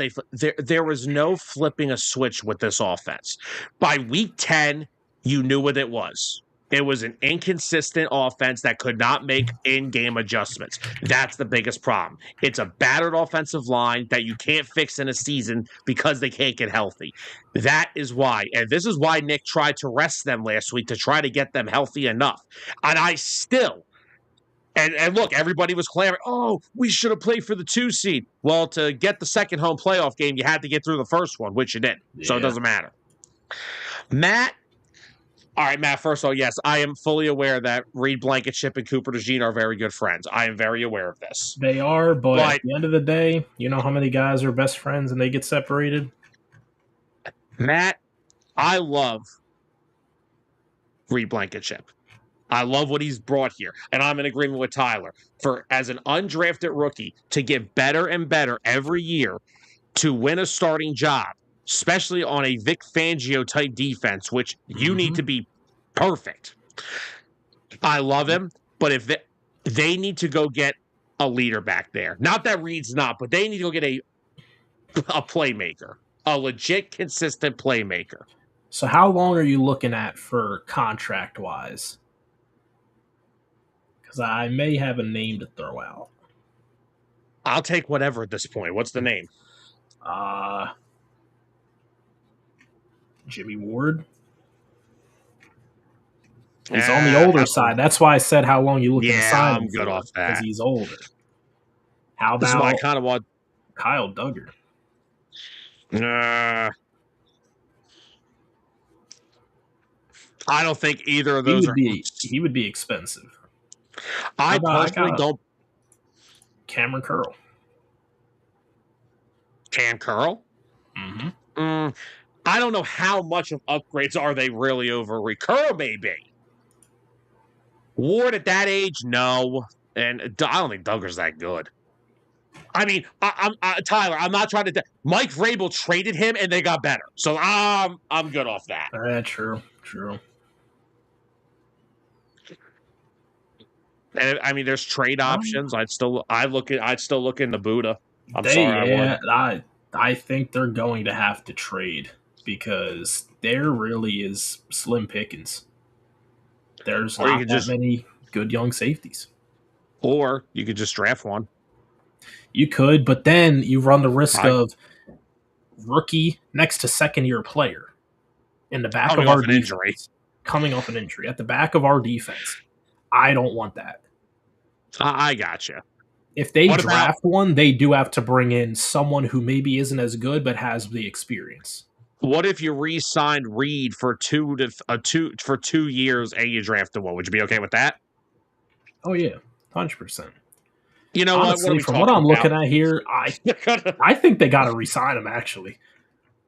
There was no flipping a switch with this offense. By week 10, you knew what it was. It was an inconsistent offense that could not make in-game adjustments. That's the biggest problem. It's a battered offensive line that you can't fix in a season because they can't get healthy. That is why. And this is why Nick tried to rest them last week to try to get them healthy enough. And I still... And look, everybody was clamoring, "Oh, we should have played for the 2 seed." Well, to get the second home playoff game, you had to get through the first one, which you did. Yeah. So it doesn't matter. Matt... All right, Matt, first of all, yes, I am fully aware that Reed Blankenship and Cooper DeJean are very good friends. I am very aware of this. They are, but at the end of the day, you know how many guys are best friends and they get separated? Matt, I love Reed Blankenship. I love what he's brought here, and I'm in agreement with Tyler. As an undrafted rookie, to get better and better every year to win a starting job, especially on a Vic Fangio-type defense, which you need to be perfect. I love him, but if they need to go get a leader back there. Not that Reed's not, but they need to go get a playmaker, a legit, consistent playmaker. So how long are you looking at for contract-wise? Because I may have a name to throw out. I'll take whatever at this point. What's the name? Jimmy Ward. He's on the older side. That's why I said how long you look at the sign. I'm good off that. Because he's older. How about this is why I kind of want Kyle Duggar? I don't think either of those he would be expensive. I personally don't. Cameron Curl. Cam Curl? Mm-hmm. I don't know how much of upgrades are they really over Curl, maybe. Ward at that age, no. And I don't think Duggar's that good. I mean, Tyler, I'm not trying to... Mike Vrabel traded him, and they got better. So I'm good off that. True. And I mean, there's trade options. I'd still look into Buddha. I think they're going to have to trade because there really is slim pickings. There's not that many good young safeties. Or you could just draft one. You could, but then you run the risk of rookie next to second-year player in the back of our defense. Coming off an injury at the back of our defense. I don't want that. I gotcha. If they draft one, they do have to bring in someone who maybe isn't as good but has the experience. What if you re-signed Reed for 2 years and you drafted one? Would you be okay with that? Oh yeah, 100%. You know what? What are Honestly, we from what talking I'm about? looking at here, I think they got to resign him. Actually,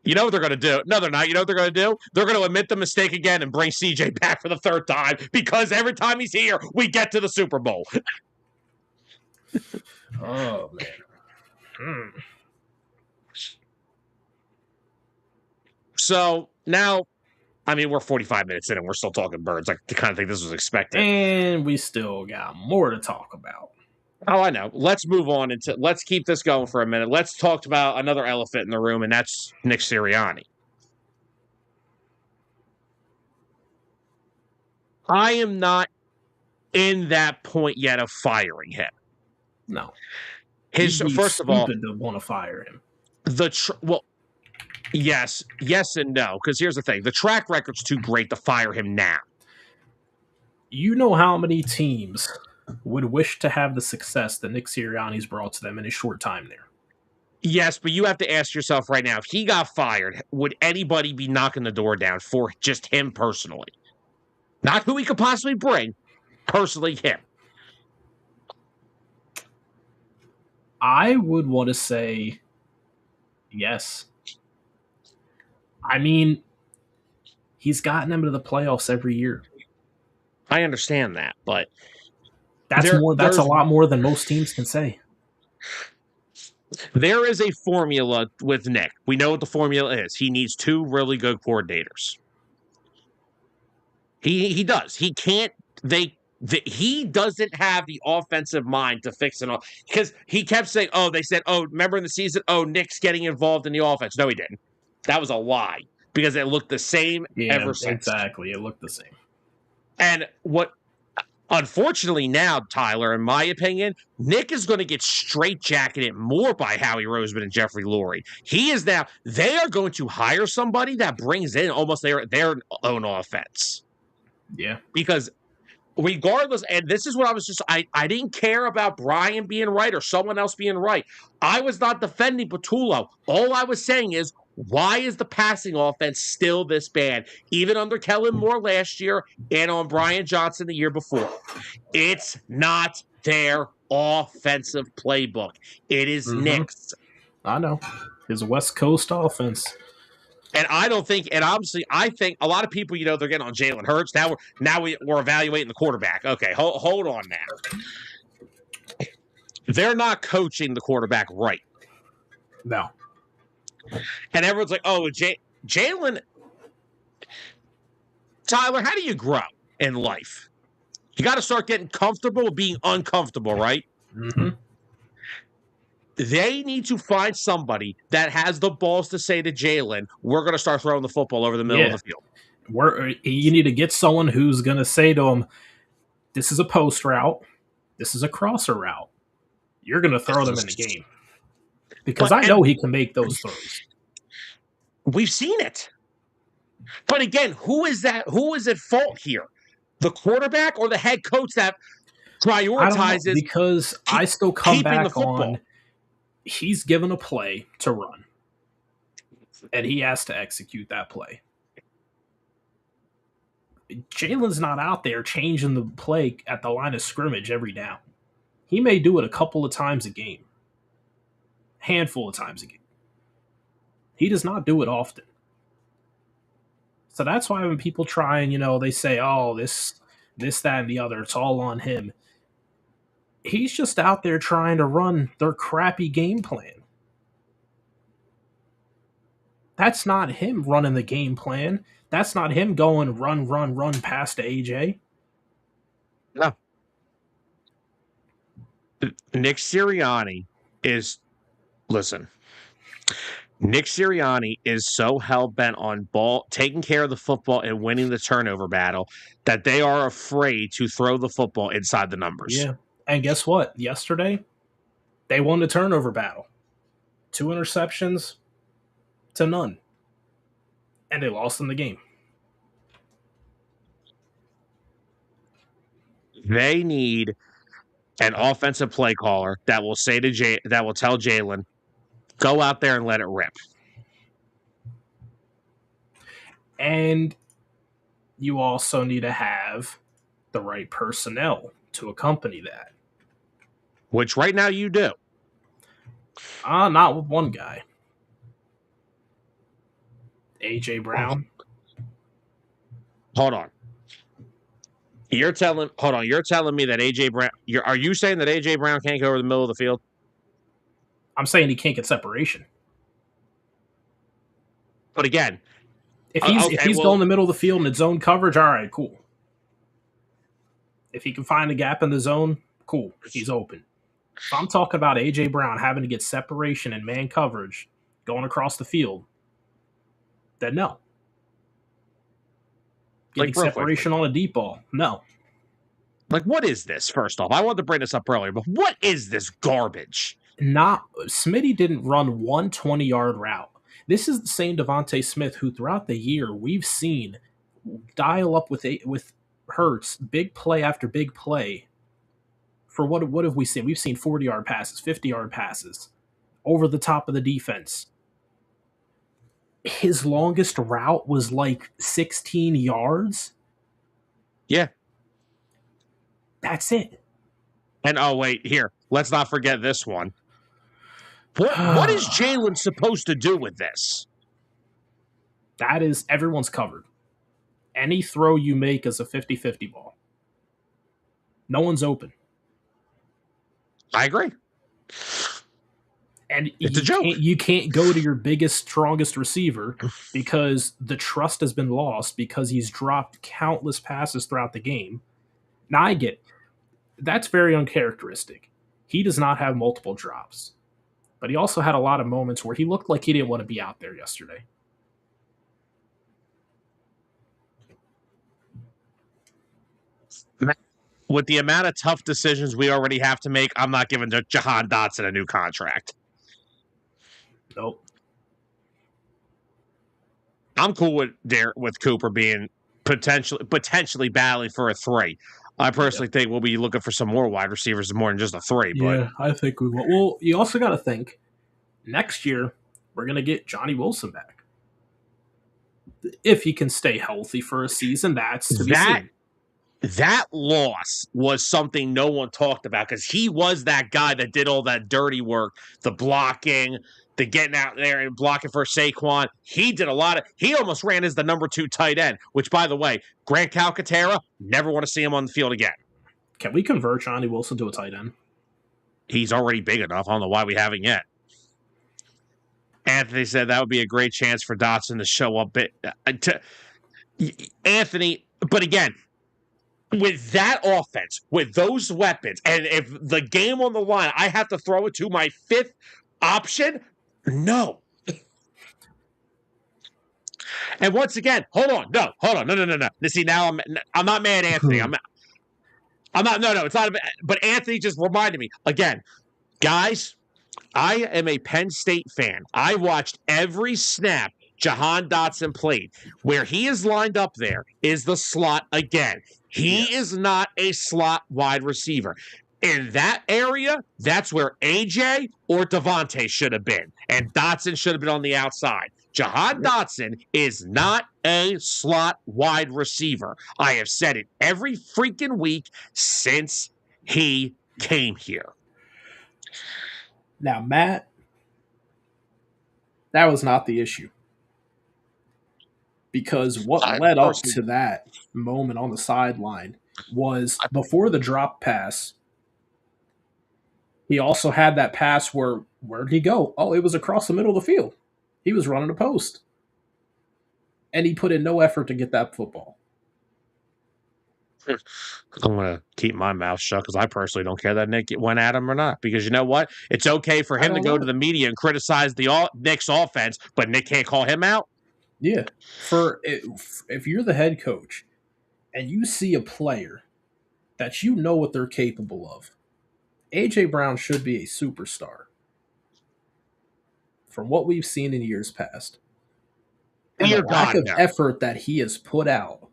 You know what they're going to do? No, they're not. You know what they're going to do? They're going to admit the mistake again and bring CJ back for the third time because every time he's here, we get to the Super Bowl. oh man. So now, I mean, we're 45 minutes in and we're still talking birds. I kind of think this was expected. And we still got more to talk about. Oh, I know. Let's move on into. Let's keep this going for a minute. Let's talk about another elephant in the room, and that's Nick Sirianni. I am not in that point yet of firing him. No, His you'd be first of all, stupid to want to fire him. yes, and no. Because here's the thing: the track record's too great to fire him now. You know how many teams would wish to have the success that Nick Sirianni's brought to them in his short time there? Yes, but you have to ask yourself right now: if he got fired, would anybody be knocking the door down for just him personally? Not who he could possibly bring, personally him. I would want to say yes. I mean, he's gotten them to the playoffs every year. I understand that, but that's a lot more than most teams can say. There is a formula with Nick. We know what the formula is. He needs two really good coordinators. He does. He can't. He doesn't have the offensive mind to fix it all because he kept saying, "Oh, they said, oh, remember in the season, oh, Nick's getting involved in the offense." No, he didn't. That was a lie because it looked the same ever since. Exactly, it looked the same. And unfortunately now, Tyler, in my opinion, Nick is going to get straitjacketed more by Howie Roseman and Jeffrey Lurie. They are going to hire somebody that brings in almost their own offense. Yeah. Because regardless, and this is what I didn't care about Brian being right or someone else being right. I was not defending Patullo. All I was saying is, why is the passing offense still this bad? Even under Kellen Moore last year and on Brian Johnson the year before. It's not their offensive playbook. It is Nick's. I know. His West Coast offense. And I think a lot of people, they're getting on Jalen Hurts. Now we're evaluating the quarterback. Okay, hold on now. They're not coaching the quarterback right. No. And everyone's like, oh, Jalen. Tyler, how do you grow in life? You got to start getting comfortable with being uncomfortable, right? Mm-hmm. They need to find somebody that has the balls to say to Jalen, we're going to start throwing the football over the middle of the field. You need to get someone who's going to say to him, this is a post route. This is a crosser route. You're going to throw them in the game. Because I know he can make those throws. We've seen it. But again, who is at fault here? The quarterback or the head coach that prioritizes? Because I still come back on he's given a play to run. And he has to execute that play. Jalen's not out there changing the play at the line of scrimmage every down. He may do it a couple of times a game. Handful of times a game. He does not do it often. So that's why when people try and, they say, oh, this, that, and the other, it's all on him. He's just out there trying to run their crappy game plan. That's not him running the game plan. That's not him going run past AJ. No. Nick Sirianni is so hell-bent on taking care of the football and winning the turnover battle that they are afraid to throw the football inside the numbers. Yeah. And guess what? Yesterday, they won the turnover battle. 2 interceptions to none. And they lost in the game. They need an offensive play caller that will say that will tell Jalen, go out there and let it rip. And you also need to have the right personnel to accompany that. which right now you do. Not with one guy. AJ Brown. Hold on. You're telling me that AJ Brown. Are you saying that AJ Brown can't go over the middle of the field? I'm saying he can't get separation. But again, if he's going in the middle of the field in its zone coverage, all right, cool. If he can find a gap in the zone, cool. He's open. If I'm talking about AJ Brown having to get separation and man coverage going across the field, then no. Getting separation on a deep ball, no. Like, what is this? First off, I wanted to bring this up earlier, but what is this garbage? Smitty didn't run one 20-yard route. This is the same Devontae Smith who throughout the year we've seen dial up with Hurts, big play after big play. For what have we seen? We've seen 40-yard passes, 50-yard passes over the top of the defense. His longest route was like 16 yards. Yeah. That's it. And oh, wait, here. Let's not forget this one. What is Jalen supposed to do with this? That is, everyone's covered. Any throw you make is a 50-50 ball. No one's open. I agree. And it's a joke. You can't go to your biggest, strongest receiver because the trust has been lost because he's dropped countless passes throughout the game. Now, I get it. That's very uncharacteristic. He does not have multiple drops. But he also had a lot of moments where he looked like he didn't want to be out there yesterday. With the amount of tough decisions we already have to make, I'm not giving Jahan Dotson a new contract. Nope. I'm cool with Cooper being potentially battling for a 3. I personally think we'll be looking for some more wide receivers more than just a 3. Yeah, I think we will. Well, you also got to think next year we're going to get Johnny Wilson back. If he can stay healthy for a season, that's to be seen. That loss was something no one talked about because he was that guy that did all that dirty work, the blocking, the getting out there and blocking for Saquon. He did a lot of – he almost ran as the number 2 tight end, which, by the way, Grant Calcaterra, never want to see him on the field again. Can we convert Johnny Wilson to a tight end? He's already big enough. I don't know why we haven't yet. Anthony said that would be a great chance for Dotson to show up. Anthony, but again – with that offense, with those weapons, and if the game on the line, I have to throw it to my 5th option? No. And once again, hold on. No. See, now I'm not mad, Anthony. I'm not. No. It's not. But Anthony just reminded me again, guys. I am a Penn State fan. I watched every snap Jahan Dotson played. Where he is lined up there is the slot again. He is not a slot wide receiver. In that area, that's where AJ or Devontae should have been. And Dotson should have been on the outside. Jahan Dotson is not a slot wide receiver. I have said it every freaking week since he came here. Now, Matt, that was not the issue. Because what led up to that moment on the sideline was before the drop pass, he also had that pass where did he go? Oh, it was across the middle of the field. He was running a post. And he put in no effort to get that football. I'm going to keep my mouth shut because I personally don't care that Nick went at him or not. Because you know what? It's okay for him to go to the media and criticize Nick's offense, but Nick can't call him out. Yeah. If you're the head coach and you see a player that you know what they're capable of, AJ Brown should be a superstar from what we've seen in years past. And the lack of effort that he has put out,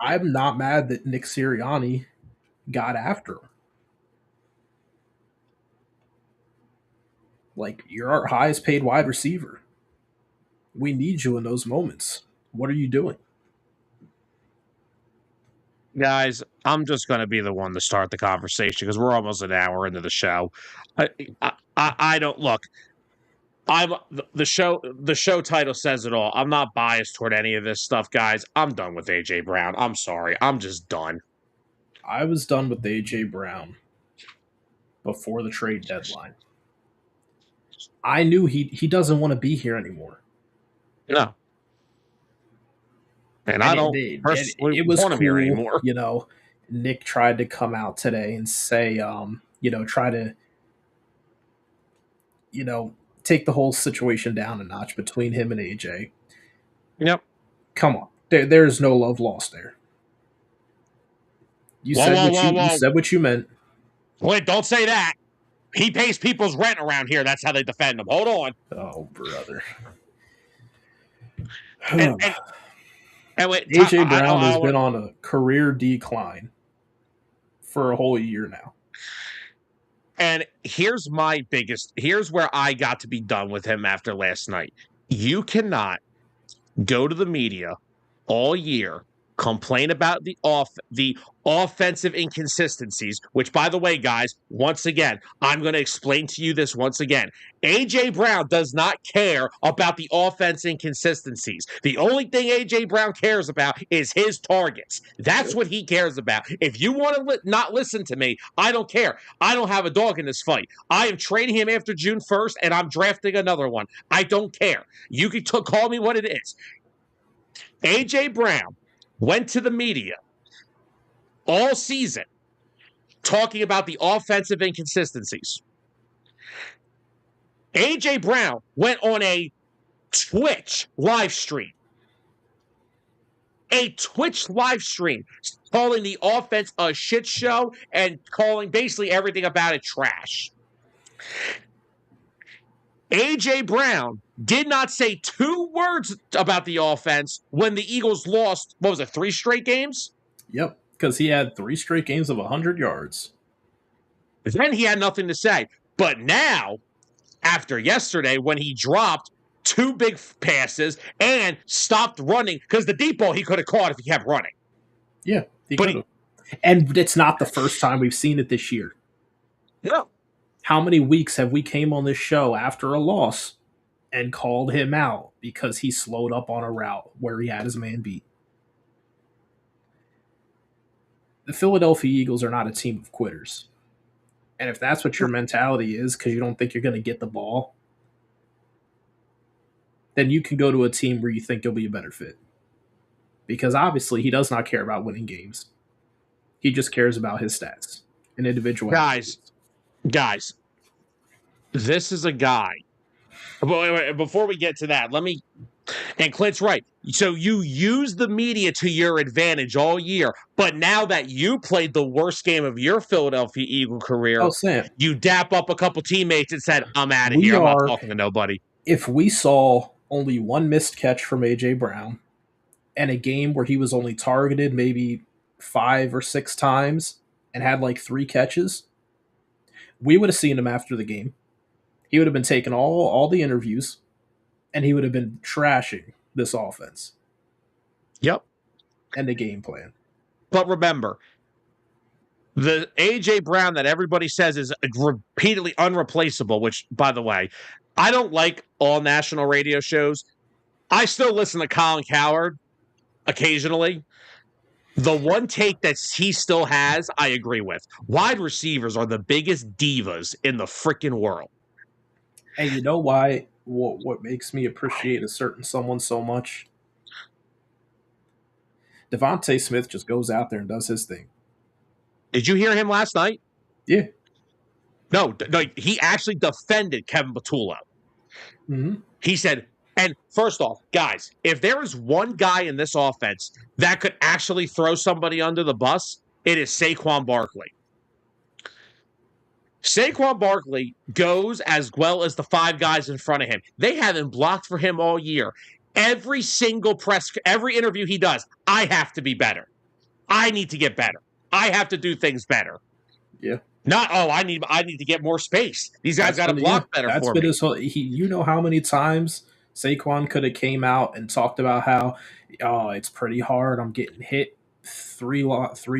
I'm not mad that Nick Sirianni got after him. Like, you're our highest paid wide receiver. We need you in those moments. What are you doing? Guys, I'm just going to be the one to start the conversation because we're almost an hour into the show. I don't look. I'm the show. The show title says it all. I'm not biased toward any of this stuff, guys. I'm done with AJ Brown. I'm sorry. I'm just done. I was done with AJ Brown before the trade deadline. I knew he doesn't want to be here anymore. No. And I don't personally it was want him here cool, anymore. you know. Nick tried to come out today and say, try to, take the whole situation down a notch between him and AJ. Yep. Come on, there's no love lost there. You said what you meant. Wait, don't say that. He pays people's rent around here. That's how they defend him. Hold on. Oh, brother. And wait, AJ Brown has been on a career decline for a whole year now. And here's where I got to be done with him after last night. You cannot go to the media all year, complain about the offensive inconsistencies, which, by the way, guys, once again, I'm going to explain to you this once again. A.J. Brown does not care about the offense inconsistencies. The only thing A.J. Brown cares about is his targets. That's what he cares about. If you want to not listen to me, I don't care. I don't have a dog in this fight. I am trading him after June 1st, and I'm drafting another one. I don't care. You can call me what it is. A.J. Brown went to the media all season talking about the offensive inconsistencies. A.J. Brown went on a Twitch live stream. Calling the offense a shit show and calling basically everything about it trash. A.J. Brown did not say 2 words about the offense when the Eagles lost, 3 straight games? Yep, because he had 3 straight games of 100 yards. Then he had nothing to say. But now, after yesterday, when he dropped 2 big passes and stopped running, because the deep ball he could have caught if he kept running. Yeah, he could have. And it's not the first time we've seen it this year. No. How many weeks have we came on this show after a loss and called him out because he slowed up on a route where he had his man beat? The Philadelphia Eagles are not a team of quitters. And if that's what your mentality is because you don't think you're going to get the ball, then you can go to a team where you think you'll be a better fit. Because obviously he does not care about winning games. He just cares about his stats and individual Guys, this is a guy. Before we get to that, and Clint's right. So you use the media to your advantage all year, but now that you played the worst game of your Philadelphia Eagle career, you dap up a couple teammates and said, I'm out of here. I'm not talking to nobody. If we saw only 1 missed catch from A.J. Brown and a game where he was only targeted maybe 5 or 6 times and had like 3 catches, we would have seen him after the game. He would have been taking all the interviews, and he would have been trashing this offense. Yep. And the game plan. But remember, the A.J. Brown that everybody says is repeatedly unreplaceable, which, by the way, I don't like all national radio shows. I still listen to Colin Cowherd occasionally. The one take that he still has, I agree with. Wide receivers are the biggest divas in the freaking world. And you know why? What makes me appreciate a certain someone so much? Devontae Smith just goes out there and does his thing. Did you hear him last night? Yeah. No, he actually defended Kevin Patullo. Mm-hmm. He said, and first off, guys, if there is one guy in this offense that could actually throw somebody under the bus, it is Saquon Barkley. Saquon Barkley goes as well as the 5 guys in front of him. They haven't blocked for him all year. Every interview he does, I have to be better. I need to get better. I have to do things better. Yeah. Not, I need to get more space. These guys got to block better for me. You know how many times Saquon could have came out and talked about how, it's pretty hard. I'm getting hit 3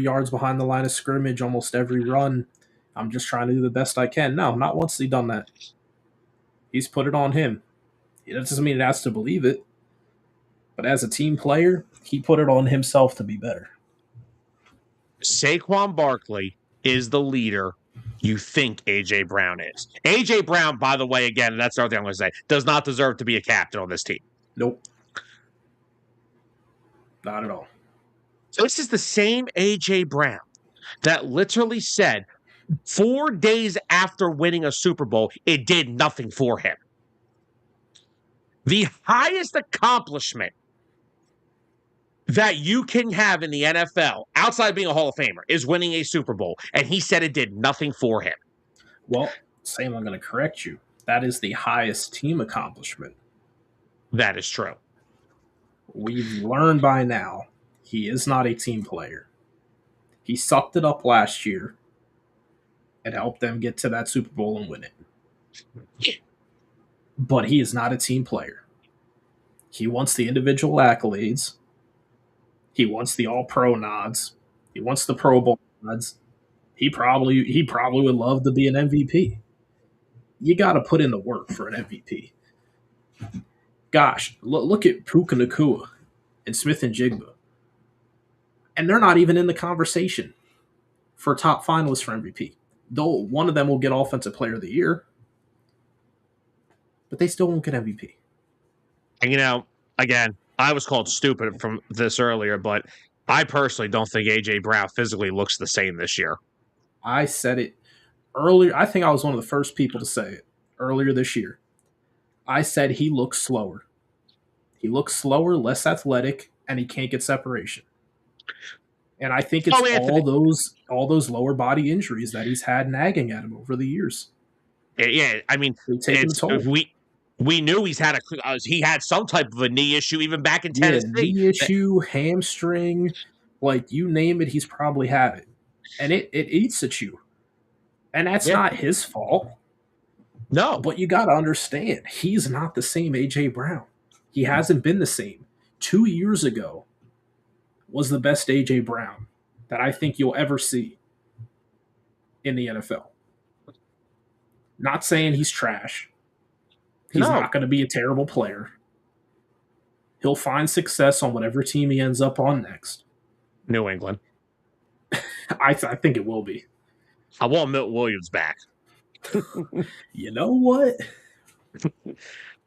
yards behind the line of scrimmage almost every run. I'm just trying to do the best I can. No, not once has he done that. He's put it on him. That doesn't mean it has to believe it. But as a team player, he put it on himself to be better. Saquon Barkley is the leader you think A.J. Brown is. A.J. Brown, by the way, again, that's the other thing I'm going to say, does not deserve to be a captain on this team. Nope. Not at all. So this is the same A.J. Brown that literally said 4 days after winning a Super Bowl, it did nothing for him. The highest accomplishment that you can have in the NFL, outside of being a Hall of Famer, is winning a Super Bowl. And he said it did nothing for him. Well, Sam, I'm going to correct you. That is the highest team accomplishment. That is true. We've learned by now he is not a team player. He sucked it up last year and helped them get to that Super Bowl and win it. But he is not a team player. He wants the individual accolades. He wants the All-Pro nods. He wants the Pro Bowl nods. He probably would love to be an MVP. You got to put in the work for an MVP. Gosh, look at Puka Nacua and Smith and Jigba. And they're not even in the conversation for top finalists for MVP. Though one of them will get Offensive Player of the Year, but they still won't get MVP. And, again, I was called stupid from this earlier, but I personally don't think A.J. Brown physically looks the same this year. I said it earlier. I think I was one of the first people to say it earlier this year. I said he looks slower. He looks slower, less athletic, and he can't get separation. And I think it's all those lower body injuries that he's had nagging at him over the years. Yeah, I mean, we knew he had some type of a knee issue even back in Tennessee. Knee issue, hamstring, like you name it, he's probably had it. And it eats at you. And that's not his fault. No. But you got to understand, he's not the same A.J. Brown. He hasn't been the same. 2 years ago was the best A.J. Brown that I think you'll ever see in the NFL. Not saying he's trash. He's not going to be a terrible player. He'll find success on whatever team he ends up on next. New England. I think it will be. I want Milt Williams back. You know what?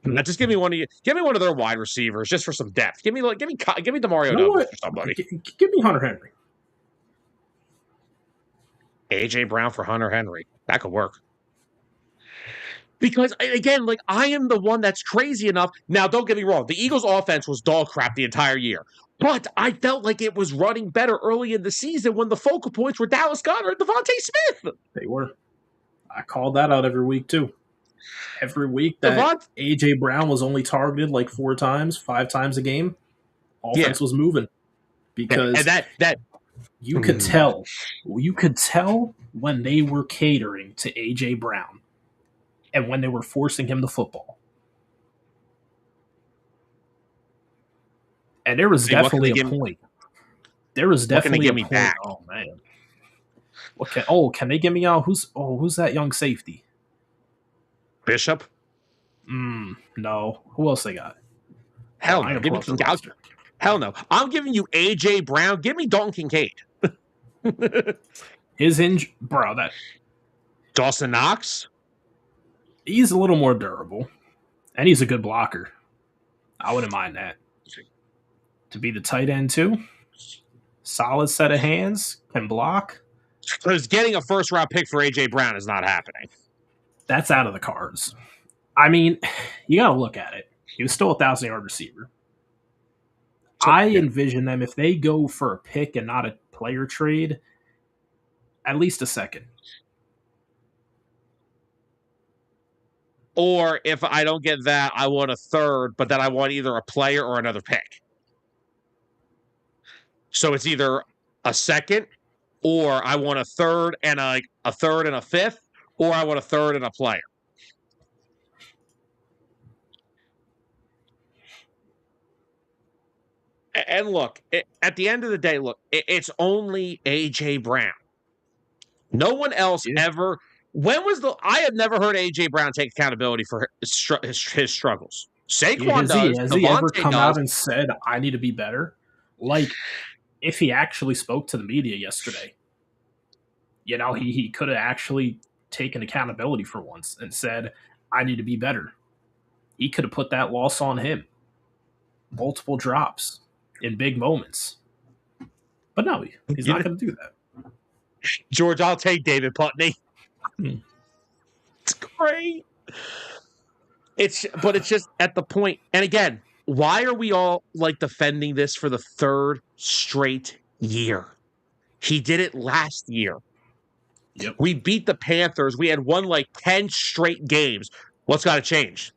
Now just give me one of their wide receivers just for some depth. Give me Demario Douglas or somebody. Give me Hunter Henry. A.J. Brown for Hunter Henry. That could work. Because, again, I am the one that's crazy enough. Now, don't get me wrong. The Eagles' offense was dog crap the entire year. But I felt like it was running better early in the season when the focal points were Dallas Goedert and Devontae Smith. They were. I called that out every week, too. Every week that A.J. Brown was only targeted 4 times, 5 times a game, offense was moving. Because you could tell. You could tell when they were catering to A.J. Brown. And when they were forcing him the football. And there was definitely a point. There was definitely a point. Back? Oh, man. Can they give me out? Who's that young safety? Bishop? No. Who else they got? Hell no. Hell no. I'm giving you A.J. Brown. Give me Dalton Kincaid. His injury, bro, that. Dawson Knox? He's a little more durable, and he's a good blocker. I wouldn't mind that. To be the tight end, too. Solid set of hands, can block. Because getting a first-round pick for A.J. Brown is not happening. That's out of the cards. I mean, you got to look at it. He was still a 1,000-yard receiver. I envision them, if they go for a pick and not a player trade, at least a second. Or if I don't get that, I want a third, but then I want either a player or another pick. So it's either a second, or I want a third and a third and a fifth, or I want a third and a player. And look, at the end of the day, look, it's only A.J. Brown. No one else Yeah. ever. When was the? I have never heard A.J. Brown take accountability for his struggles. Yeah, Saquon does. has he ever Devontae come out does. and said, I need to be better? Like, if he actually spoke to the media yesterday, he could have actually taken accountability for once and said, I need to be better. He could have put that loss on him. Multiple drops in big moments. But no, he's not going to do that. George, I'll take David Putney. Hmm. It's great. But it's just at the point. And again, why are we all like defending this for the third straight year? He did it last year. Yep. We beat the Panthers. We had won like 10 straight games. What's got to change?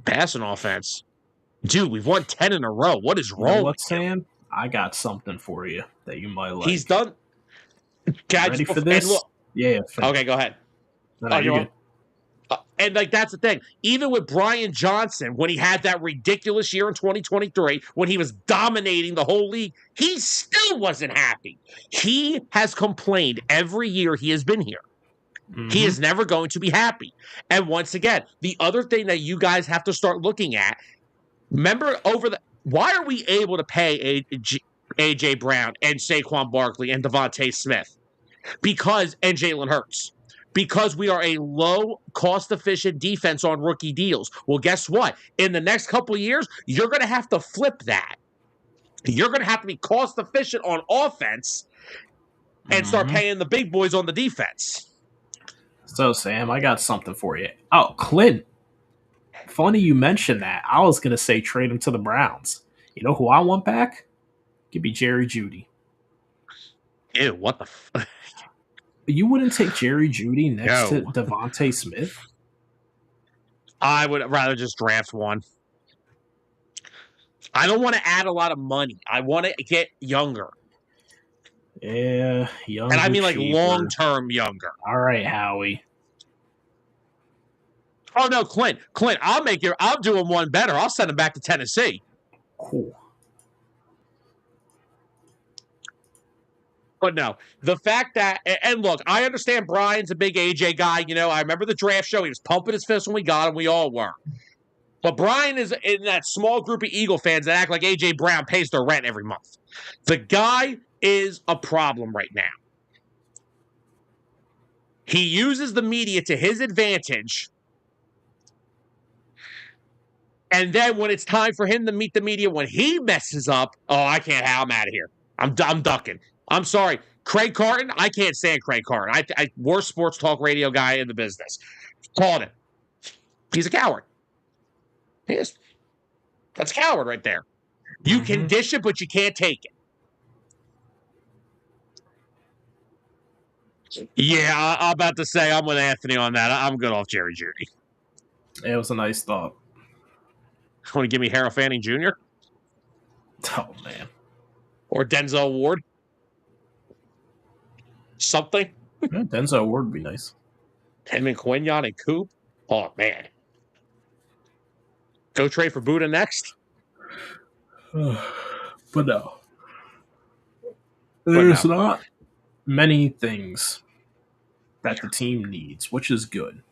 Passing offense. Dude, we've won 10 in a row. What is You know wrong what, with you? Sam? I got something for you that you might like. He's done. Ready for this? Look, Yeah. okay, go ahead. No, you're good. And like that's the thing. Even with Brian Johnson, when he had that ridiculous year in 2023, when he was dominating the whole league, he still wasn't happy. He has complained every year he has been here. Mm-hmm. He is never going to be happy. And once again, the other thing that you guys have to start looking at, remember why are we able to pay A.J. Brown and Saquon Barkley and Devontae Smith? And Jalen Hurts. Because we are a low cost-efficient defense on rookie deals. Well, guess what? In the next couple of years, you're going to have to flip that. You're going to have to be cost-efficient on offense and start paying the big boys on the defense. So, Sam, I got something for you. Oh, Clint. Funny you mentioned that. I was going to say trade him to the Browns. You know who I want back? Give me Jerry Jeudy. Ew, what the You wouldn't take Jerry Jeudy next to Devontae Smith? I would rather just draft one. I don't want to add a lot of money. I want to get younger. Yeah, younger. And I mean like long-term younger. All right, Howie. Oh no, Clint, I'll do him one better. I'll send him back to Tennessee. Cool. But no, the fact that, and look, I understand Brian's a big AJ guy. I remember the draft show. He was pumping his fist when we got him. We all were. But Brian is in that small group of Eagle fans that act like AJ Brown pays their rent every month. The guy is a problem right now. He uses the media to his advantage. And then when it's time for him to meet the media, when he messes up, I can't. I'm out of here. I'm ducking. I'm sorry. Craig Carton, I can't stand Craig Carton. Worst sports talk radio guy in the business. Called him. He's a coward. He is. That's a coward right there. You can dish it, but you can't take it. Yeah, I'm about to say I'm with Anthony on that. I'm good off Jerry Jeudy. It was a nice thought. Want to give me Harold Fanning Jr.? Oh, man. Or Denzel Ward? Something? Yeah, Denzel Ward would be nice. Him and Quinyon and Coop? Oh, man. Go trade for Buddha next? But no. There's not many things that the team needs, which is good.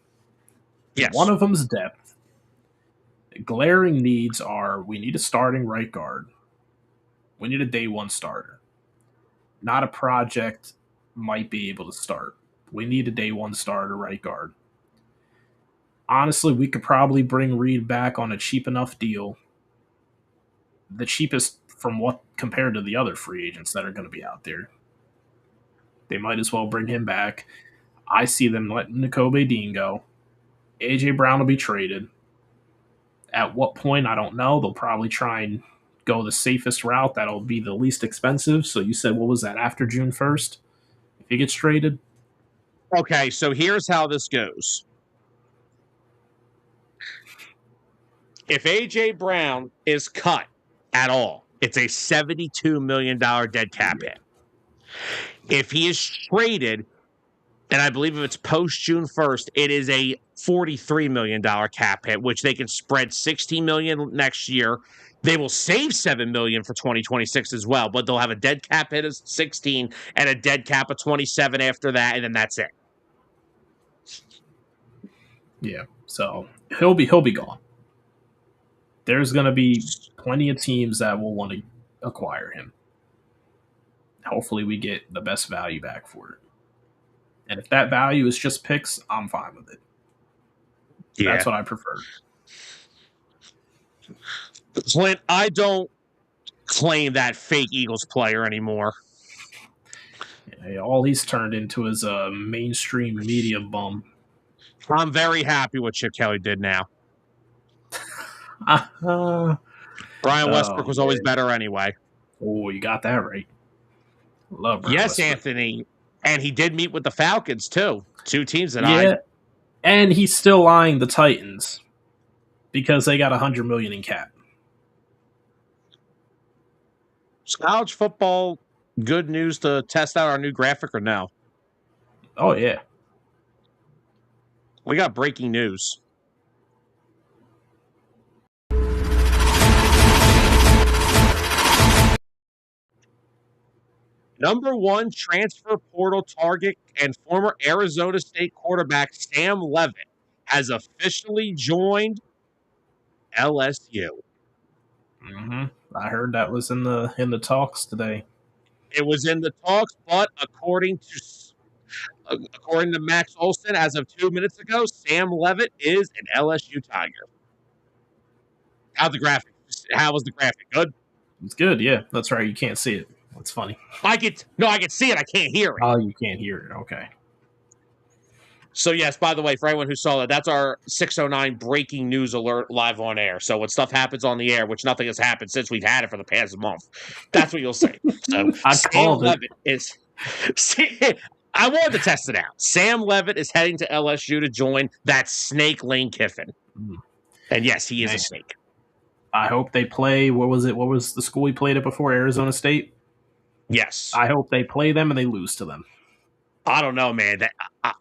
Yes. One of them's depth. Glaring needs are we need a starting right guard. We need a day one starter. Not a project might be able to start. We need a day one starter right guard. Honestly, we could probably bring Reed back on a cheap enough deal. The cheapest from what compared to the other free agents that are going to be out there. They might as well bring him back. I see them letting Nakobe Dean go. AJ Brown will be traded. At what point, I don't know. They'll probably try and go the safest route. That'll be the least expensive. So you said, what was that, after June 1st? If he gets traded? Okay, so here's how this goes. If AJ Brown is cut at all, it's a $72 million dead cap hit. If he is traded, And I believe if it's post June 1st, it is a $43 million cap hit, which they can spread $60 million next year. They will save $7 million for 2026 as well, but they'll have a dead cap hit of 16 and a dead cap of 27 after that, and then that's it. Yeah, so he'll be gone. There's going to be plenty of teams that will want to acquire him. Hopefully, we get the best value back for it. And if that value is just picks, I'm fine with it. Yeah. That's what I prefer. Clint, I don't claim that fake Eagles player anymore. Yeah, all he's turned into is a mainstream media bum. I'm very happy what Chip Kelly did now. Brian Westbrook was always better anyway. Oh, you got that right. Love Brian Yes, Westbrook. Anthony. And he did meet with the Falcons, too. Two teams that and he's still eyeing the Titans because they got $100 million in cap. Is college football good news to test out our new graphic or no? Oh, yeah. We got breaking news. Number one transfer portal target and former Arizona State quarterback Sam Levitt has officially joined LSU. Mm-hmm. I heard that was in the talks today. It was in the talks, but according to Max Olson, as of 2 minutes ago, Sam Levitt is an LSU Tiger. How was the graphic? Good? It's good, yeah. That's right. You can't see it. That's funny. I can see it. I can't hear it. Oh, you can't hear it. Okay. So, yes, by the way, for anyone who saw that, that's our 609 breaking news alert live on air. So when stuff happens on the air, which nothing has happened since we've had it for the past month, that's what you'll see. So Sam Levitt is – I wanted to test it out. Sam Levitt is heading to LSU to join that snake Lane Kiffin. And, yes, he is a snake. I hope they play – what was it? What was the school he played at before, Arizona State? Yes. I hope they play them and they lose to them. I don't know, man.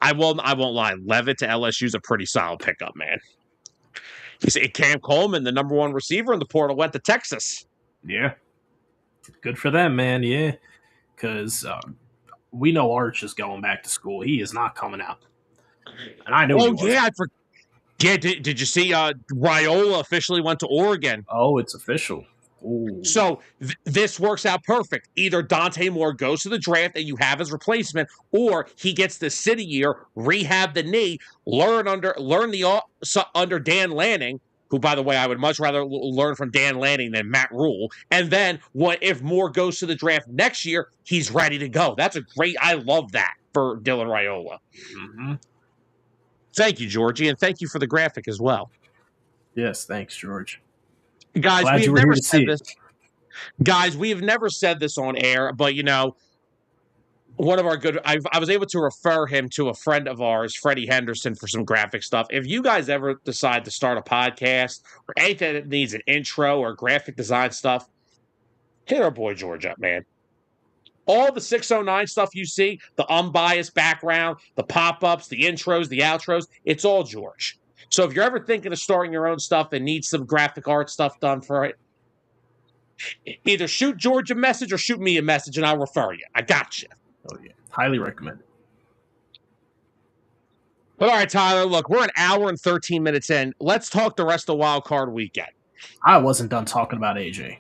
I won't lie. Levitt to LSU is a pretty solid pickup, man. You see, Cam Coleman, the number one receiver in the portal, went to Texas. Yeah. Good for them, man. Yeah. Because we know Arch is going back to school. He is not coming out. And I know. Oh, yeah. Yeah, did you see Raiola officially went to Oregon? Oh, it's official. Ooh. So this works out perfect. Either Dante Moore goes to the draft and you have his replacement, or he gets the city year, rehab the knee, learn under Dan Lanning, who, by the way, I would much rather learn from Dan Lanning than Matt Rule. And then if Moore goes to the draft next year, he's ready to go. I love that for Dylan Raiola. Mm-hmm. Thank you, Georgie, and thank you for the graphic as well. Yes, thanks, George. Guys, we have never said this. Guys, we have never said this on air, but one of our I was able to refer him to a friend of ours, Freddie Henderson, for some graphic stuff. If you guys ever decide to start a podcast or anything that needs an intro or graphic design stuff, hit our boy George up, man. All the 609 stuff you see, the unbiased background, the pop-ups, the intros, the outros, it's all George. So if you're ever thinking of starting your own stuff and need some graphic art stuff done for it, either shoot George a message or shoot me a message and I'll refer you. I got you. Oh, yeah. Highly recommend it. But all right, Tyler, look, we're an hour and 13 minutes in. Let's talk the rest of Wild Card Weekend. I wasn't done talking about AJ.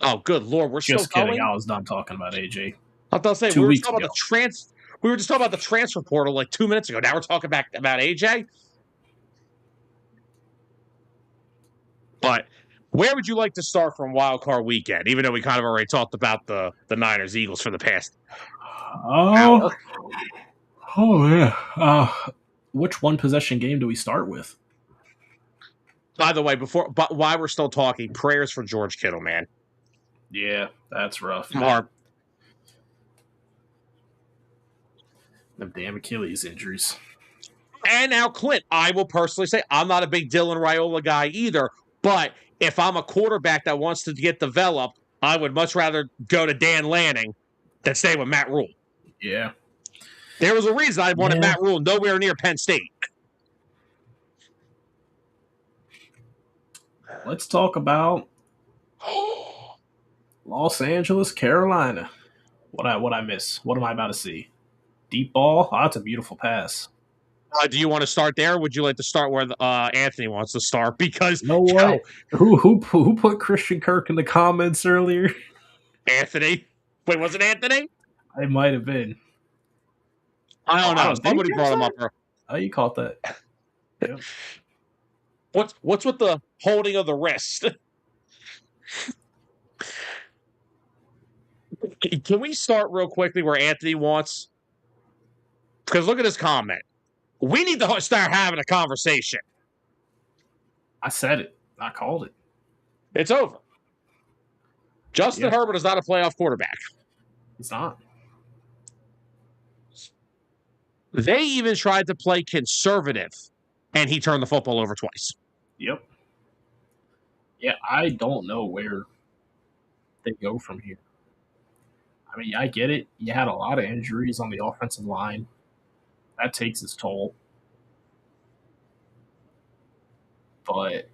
Oh, good Lord. We're just still kidding. going? I was done talking about AJ. I was about to say, we were just talking about the transfer portal like 2 minutes ago. Now we're talking about AJ. But where would you like to start from Wild Card Weekend? Even though we kind of already talked about the Niners Eagles for the past hour. Oh yeah. Which one possession game do we start with? By the way, while we're still talking, prayers for George Kittle, man. Yeah, that's rough. Them damn Achilles injuries. And now, Clint, I will personally say I'm not a big Dylan Raiola guy either, but if I'm a quarterback that wants to get developed, I would much rather go to Dan Lanning than stay with Matt Rule. Yeah. There was a reason I wanted Matt Rule nowhere near Penn State. Let's talk about Los Angeles, Carolina. What I miss? What am I about to see? Deep ball. Oh, that's a beautiful pass. Do you want to start there? Or would you like to start where Anthony wants to start? Because you know what? Who put Christian Kirk in the comments earlier? Anthony. Wait, was it Anthony? It might have been. I don't know. Somebody brought him up. Oh, you caught that. Yep. What's with the holding of the wrist? Can we start real quickly where Anthony wants? Because look at his comment. We need to start having a conversation. I said it. I called it. It's over. Justin Herbert is not a playoff quarterback. He's not. They even tried to play conservative, and he turned the football over twice. Yep. Yeah, I don't know where they go from here. I mean, I get it. You had a lot of injuries on the offensive line. That takes its toll. But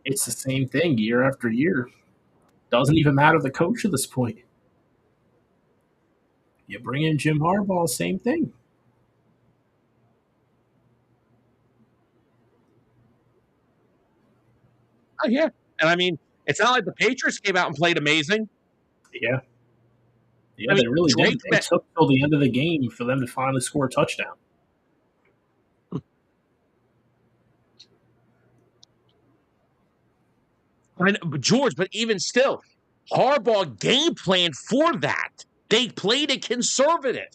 it's the same thing year after year. Doesn't even matter the coach at this point. You bring in Jim Harbaugh, same thing. Oh, yeah. And I mean, it's not like the Patriots came out and played amazing. Yeah. Yeah, they really did. It took till the end of the game for them to finally score a touchdown. George, but even still, Harbaugh game planned for that. They played it conservative.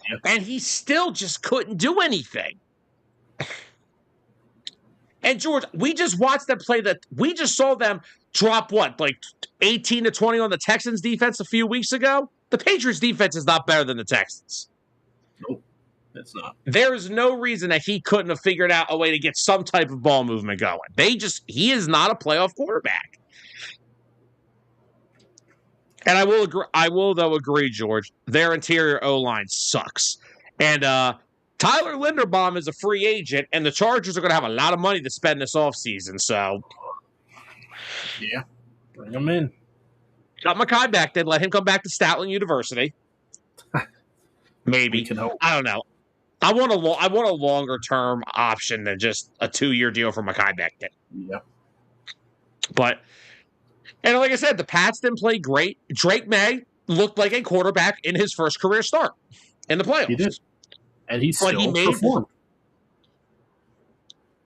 Yep. And he still just couldn't do anything. And George, we just watched them play that. We just saw them drop like 18 to 20 on the Texans defense a few weeks ago. The Patriots defense is not better than the Texans. Nope, it's not. There is no reason that he couldn't have figured out a way to get some type of ball movement going. He is not a playoff quarterback. And I will agree, George, their interior O-line sucks. And Tyler Linderbaum is a free agent, and the Chargers are going to have a lot of money to spend this offseason. So, yeah, bring him in. Got Mekhi back then. Let him come back to Stoutland University. Maybe. I don't know. I want a longer term option than just a 2-year deal for Mekhi back then. Yeah. But, and like I said, the Pats didn't play great. Drake May looked like a quarterback in his first career start in the playoffs. He did. And he still performed.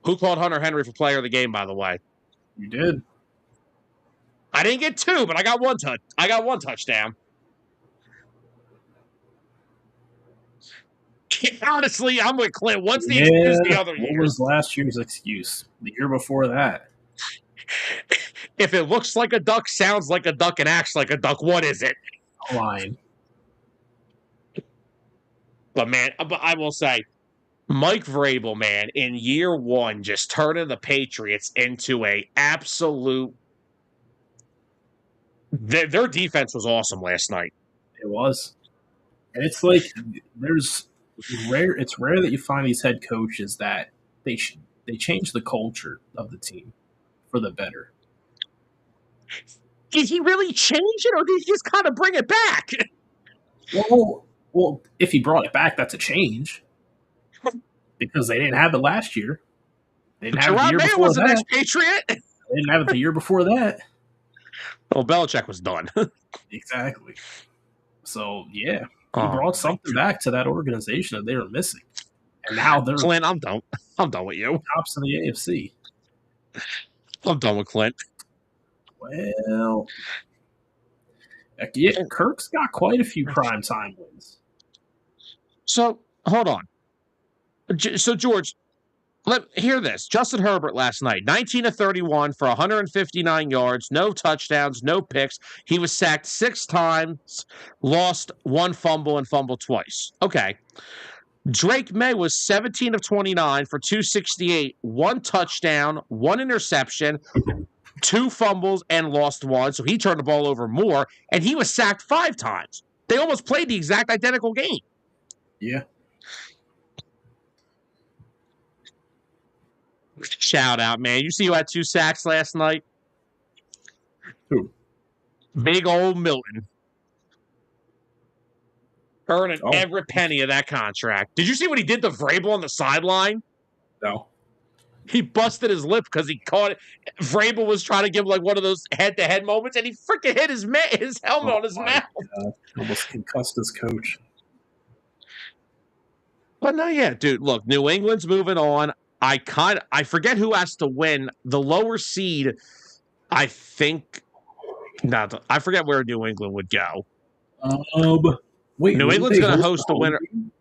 Who called Hunter Henry for player of the game, by the way? You did. I didn't get 2, but I got one touchdown. Honestly, I'm with Clint. What's the excuse the other year? What was last year's excuse? The year before that? If it looks like a duck, sounds like a duck, and acts like a duck, what is it? Line. But, man, I will say, Mike Vrabel, man, in year 1, just turning the Patriots into a absolute... Their defense was awesome last night. It was. And it's like it's rare that you find these head coaches that they change the culture of the team for the better. Did he really change it, or did he just kind of bring it back? Well, if he brought it back, that's a change. Because they didn't have it last year. They didn't have it the year before was that. The next Patriot. They didn't have it the year before that. Well, Belichick was done. Exactly. So, yeah. He brought something back to that organization that they were missing. And now they're... Clint, I'm done. I'm done with you. Tops in the AFC. I'm done with Clint. Well... Yeah, Kirk's got quite a few primetime wins. So, hold on. So, George, hear this. Justin Herbert last night, 19 of 31 for 159 yards, no touchdowns, no picks. He was sacked 6 times, lost 1 fumble, and fumbled twice. Okay. Drake May was 17 of 29 for 268, 1 touchdown, 1 interception, 2 fumbles, and lost 1. So he turned the ball over more, and he was sacked 5 times. They almost played the exact identical game. Yeah. Shout out, man. You see who had 2 sacks last night? Who? Big old Milton. Earning Oh, every penny of that contract. Did you see what he did to Vrabel on the sideline? no. He busted his lip because he caught it. Vrabel was trying to give like one of those head-to-head moments, and he freaking hit his helmet on his mouth. God. Almost concussed his coach. But no, yeah, dude. Look, New England's moving on. I forget who has to win. The lower seed, I think. I forget where New England would go. Wait, New England's going to host the winner. Game?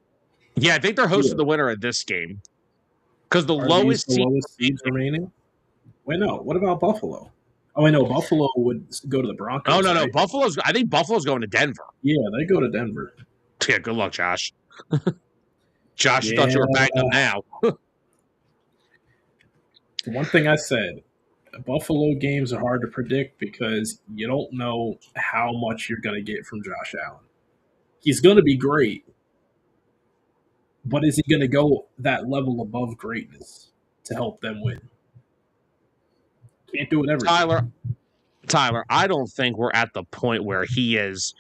Yeah, I think they're hosting the winner of this game because the Are lowest these the lowest seeds remaining. Wait, no. What about Buffalo? Oh, I know Buffalo would go to the Broncos. Oh no, right? Buffalo's. I think Buffalo's going to Denver. Yeah, they go to Denver. Yeah, good luck, Josh. Josh, you thought you were banged up now. One thing I said, Buffalo games are hard to predict because you don't know how much you're going to get from Josh Allen. He's going to be great, but is he going to go that level above greatness to help them win? Can't do it every Tyler, I don't think we're at the point where he has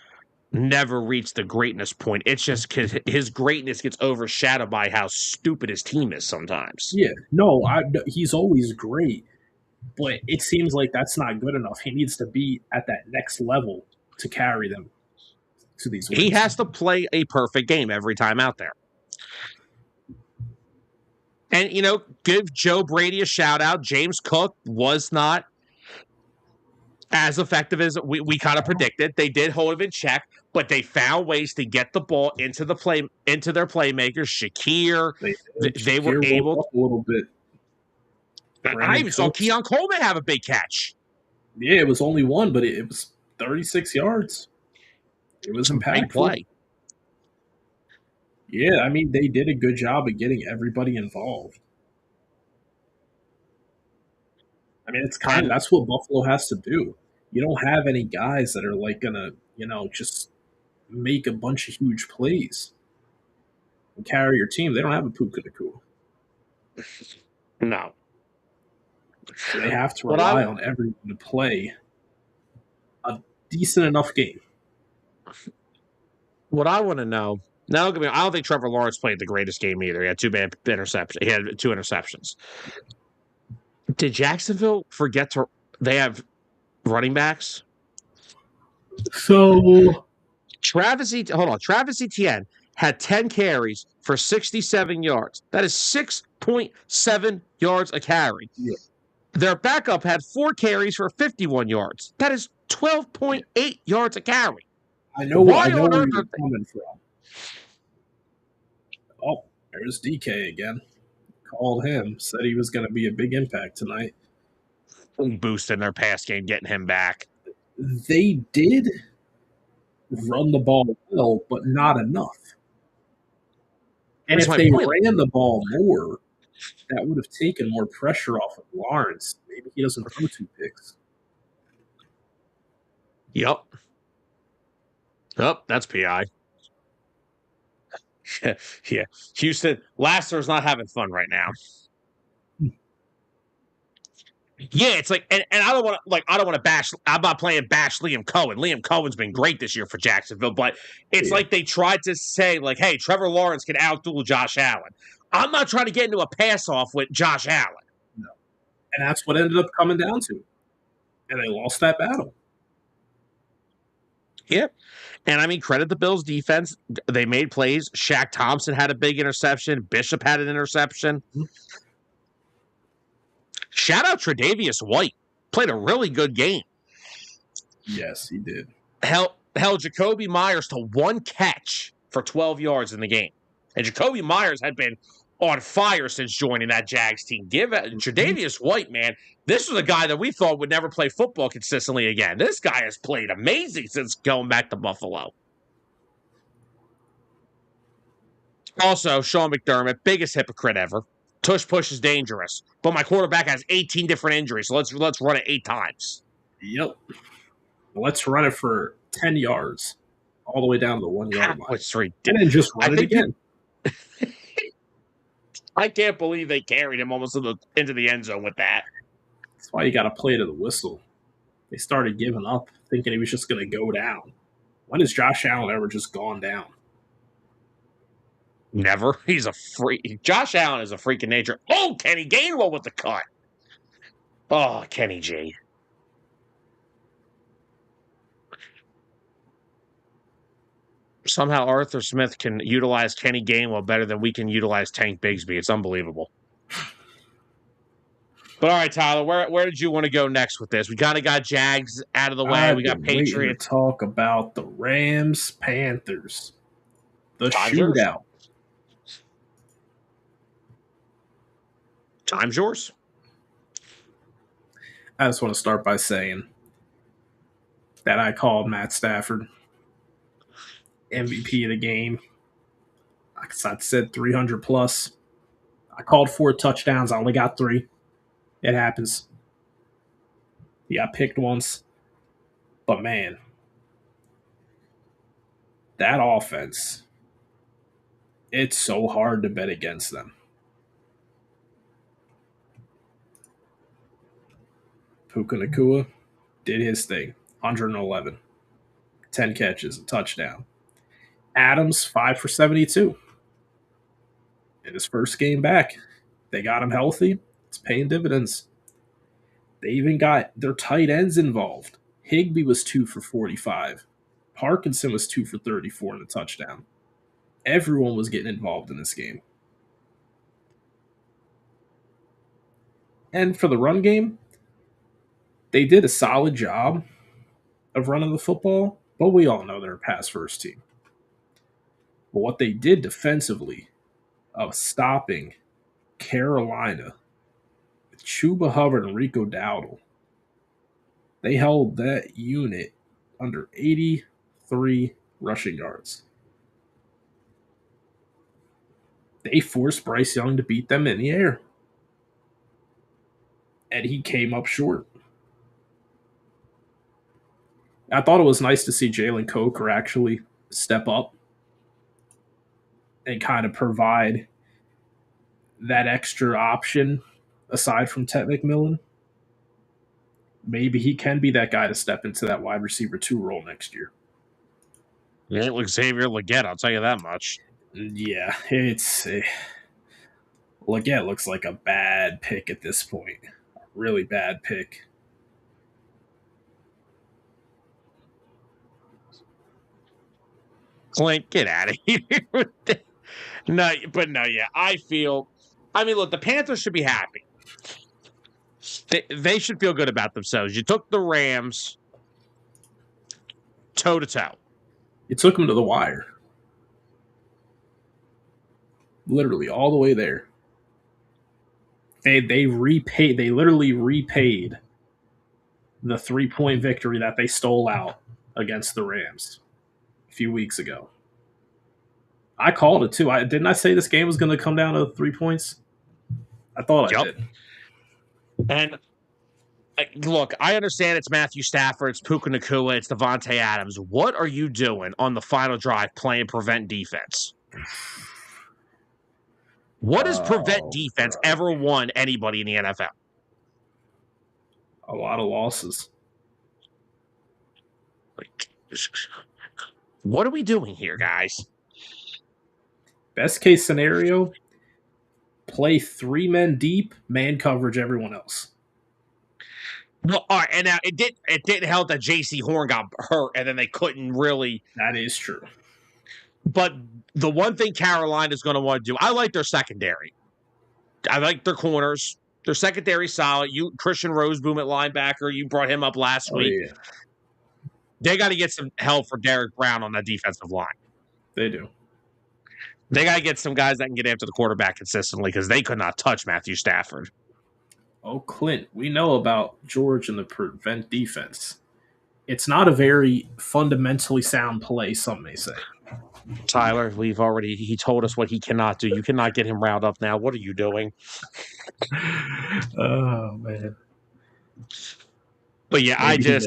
never reached the greatness point. It's just because his greatness gets overshadowed by how stupid his team is sometimes. Yeah, no, he's always great, but it seems like that's not good enough. He needs to be at that next level to carry them to these wins. He has to play a perfect game every time out there. And, give Joe Brady a shout out. James Cook was not as effective as we kind of predicted. They did hold him in check, but they found ways to get the ball into their playmakers. Shakir, they were able a little bit. I even saw Keon Coleman have a big catch. Yeah, it was only one, but it was 36 yards. It was impactful. Big play. Yeah, I mean, they did a good job of getting everybody involved. I mean, that's what Buffalo has to do. You don't have any guys that are like gonna, just make a bunch of huge plays and carry your team. They don't have a Puka Nacua. No. So they have to rely on everyone to play a decent enough game. What I want to know now, I don't think Trevor Lawrence played the greatest game either. He had 2 interceptions. He had 2 interceptions. Did Jacksonville forget they have running backs? So Travis Etienne had 10 carries for 67 yards. That is 6.7 yards a carry. Yeah. Their backup had 4 carries for 51 yards. That is 12.8 yards a carry. I know where you're coming from. Oh, there's DK again. Called him, said he was going to be a big impact tonight. Boosting their pass game, getting him back. They did run the ball well, but not enough. And if they ran the ball more, that would have taken more pressure off of Lawrence. Maybe he doesn't throw 2 picks. Yep. That's PI. Yeah. Houston, Lasser's not having fun right now. Yeah, it's like, and I don't want to bash. I'm not playing bash Liam Cohen. Liam Cohen's been great this year for Jacksonville, but it's like they tried to say, like, hey, Trevor Lawrence can outduel Josh Allen. I'm not trying to get into a pass off with Josh Allen. No. And that's what ended up coming down to. And they lost that battle. Yep. And I mean, credit the Bills defense. They made plays. Shaq Thompson had a big interception. Bishop had an interception. Mm-hmm. Shout out Tre'Davious White. Played a really good game. Yes, he did. Held Jacoby Myers to 1 catch for 12 yards in the game. And Jacoby Myers had been on fire since joining that Jags team. Tre'Davious White, man, this was a guy that we thought would never play football consistently again. This guy has played amazing since going back to Buffalo. Also, Sean McDermott, biggest hypocrite ever. Tush push is dangerous, but my quarterback has 18 different injuries, so let's run it 8 times. Yep. Let's run it for 10 yards. all the way down to the 1 yard line, What's ridiculous? and then just I run it think again. I can't believe they carried him almost into the end zone with that. That's why you got to play to the whistle. They started giving up, thinking he was just going to go down. When has Josh Allen ever just gone down? Never. He's a freak. Josh Allen is a freak in nature. Oh, Kenny Gainwell with the cut. Oh, Kenny G. Somehow Arthur Smith can utilize Kenny Gainwell better than we can utilize Tank Bigsby. It's unbelievable. But all right, Tyler, where did you want to go next with this? We kind of got Jags out of the way. I've We got been waiting to Patriots. talk about the Rams Panthers, the Time's yours. shootout. Time's yours. I just want to start by saying that I called Matt Stafford MVP of the game. I said 300 plus. I called 4 touchdowns. I only got 3. It happens. He got picked once. But man, that offense, it's so hard to bet against them. Puka Nacua did his thing. 111. 10 catches, a touchdown. Adams, 5 for 72. In his first game back, they got him healthy. It's paying dividends. They even got their tight ends involved. Higbee was 2 for 45. Parkinson was 2 for 34 in a touchdown. Everyone was getting involved in this game. And for the run game, they did a solid job of running the football, but we all know they're a pass-first team. But what they did defensively of stopping Carolina with Chuba Hubbard and Rico Dowdle, they held that unit under 83 rushing yards. They forced Bryce Young to beat them in the air. And he came up short. I thought it was nice to see Jalen Coker actually step up and kind of provide that extra option aside from Ted McMillan. Maybe he can be that guy to step into that wide receiver 2 role next year. It ain't like Xavier Legette, I'll tell you that much. Yeah, it's Legette looks like a bad pick at this point. A really bad pick. Clint, get out of here. No, yeah. I mean, look, the Panthers should be happy. They should feel good about themselves. You took the Rams toe-to-toe. You took them to the wire. Literally all the way there. They literally repaid the 3-point victory that they stole out against the Rams a few weeks ago. I called it too. Didn't I say this game was going to come down to 3 points? I thought I did. And look, I understand it's Matthew Stafford, it's Puka Nacua, it's Devontae Adams. What are you doing on the final drive playing prevent defense? What has prevent defense ever won anybody in the NFL? A lot of losses. What are we doing here, guys? Best case scenario, play 3 men deep, man coverage everyone else. Well, all right, and now it didn't help that J.C. Horn got hurt, and then they couldn't really. That is true. But the one thing Carolina's going to want to do, I like their secondary. I like their corners. Their secondary solid. Christian Roseboom at linebacker, you brought him up last week. Yeah. They got to get some help for Derek Brown on that defensive line. They do. They got to get some guys that can get after the quarterback consistently because they could not touch Matthew Stafford. Oh, Clint, we know about George and the prevent defense. It's not a very fundamentally sound play, some may say. Tyler, he told us what he cannot do. You cannot get him riled up now. What are you doing? Oh, man. But yeah, Maybe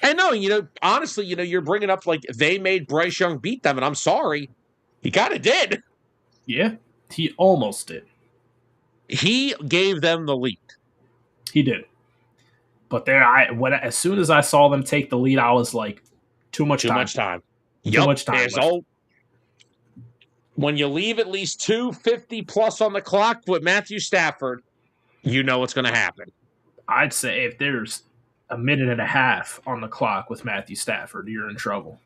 And no, honestly, you're bringing up like they made Bryce Young beat them, and I'm sorry, he kind of did. Yeah, he almost did. He gave them the lead. He did. But as soon as I saw them take the lead, I was like, too much time. Too much time left. When you leave at least 250 plus on the clock with Matthew Stafford, you know what's going to happen. I'd say if there's a minute and a half on the clock with Matthew Stafford, you're in trouble.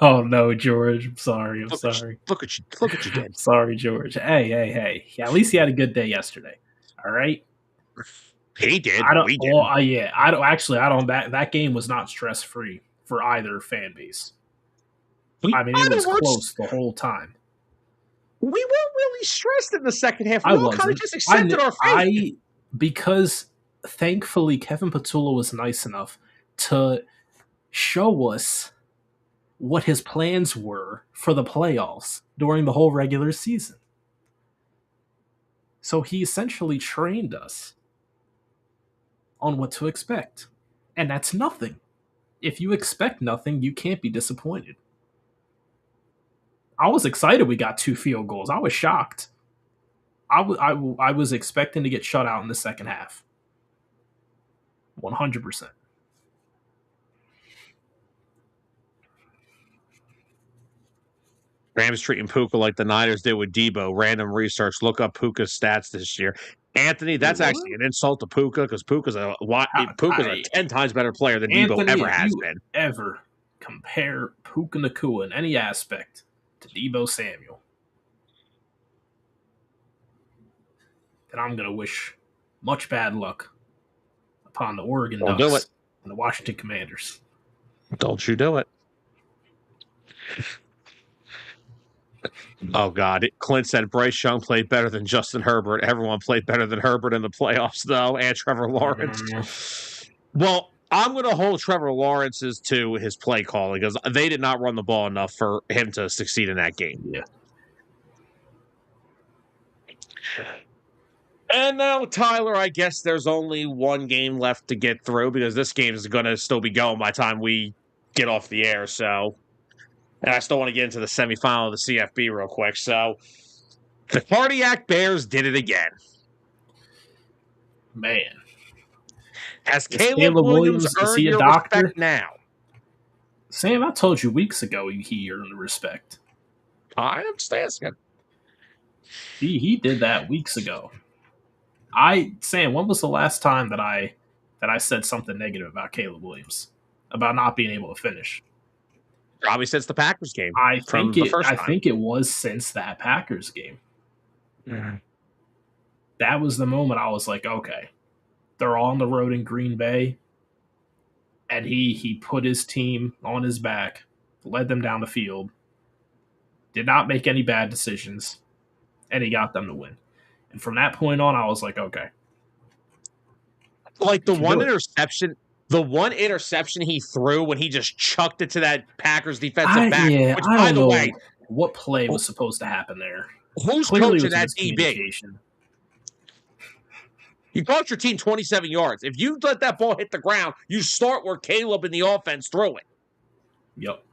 Oh no, George! I'm sorry. Look at you, Dan. Sorry, George. Hey! At least he had a good day yesterday. All right. He did. We did. Well, yeah. I don't actually. I don't. That game was not stress free for either fan base. I mean, it was close the whole time. We weren't really stressed in the second half. We all kind of just accepted our fate. Because thankfully Kevin Patullo was nice enough to show us what his plans were for the playoffs during the whole regular season. So he essentially trained us on what to expect. And that's nothing. If you expect nothing, you can't be disappointed. I was excited we got 2 field goals. I was shocked. I was expecting to get shut out in the second half. 100%. Rams treating Puka like the Niners did with Debo. Random research. Look up Puka's stats this year. Anthony, that's actually an insult to Puka because Puka's a 10 times better player than Anthony, Debo ever has been. Ever compare Puka Nacua in any aspect to Debo Samuel, then I'm going to wish much bad luck upon the Oregon Ducks and the Washington Commanders. Don't you do it. Oh, God. Clint said Bryce Young played better than Justin Herbert. Everyone played better than Herbert in the playoffs, though, and Trevor Lawrence. Well, I'm going to hold Trevor Lawrence's to his play calling because they did not run the ball enough for him to succeed in that game. Yeah. And now, Tyler, I guess there's only one game left to get through because this game is going to still be going by the time we get off the air. So, and I still want to get into the semifinal of the CFB real quick. So, the Cardiac Bears did it again. Man. Has Caleb Williams earned your respect now? Sam, I told you weeks ago he earned the respect. I am just asking. He did that weeks ago. Sam, when was the last time that I said something negative about Caleb Williams? About not being able to finish? Probably since the Packers game. I think it was since that Packers game. Mm-hmm. That was the moment I was like, okay, they're on the road in Green Bay, and he put his team on his back, led them down the field, did not make any bad decisions, and he got them to win. And from that point on, I was like, okay. Like the one interception he threw when he just chucked it to that Packers defensive back. Yeah, which, by the way, what play was supposed to happen there? Who's coaching that DB? You coach your team 27 yards. If you let that ball hit the ground, you start where Caleb in the offense threw it. Yep.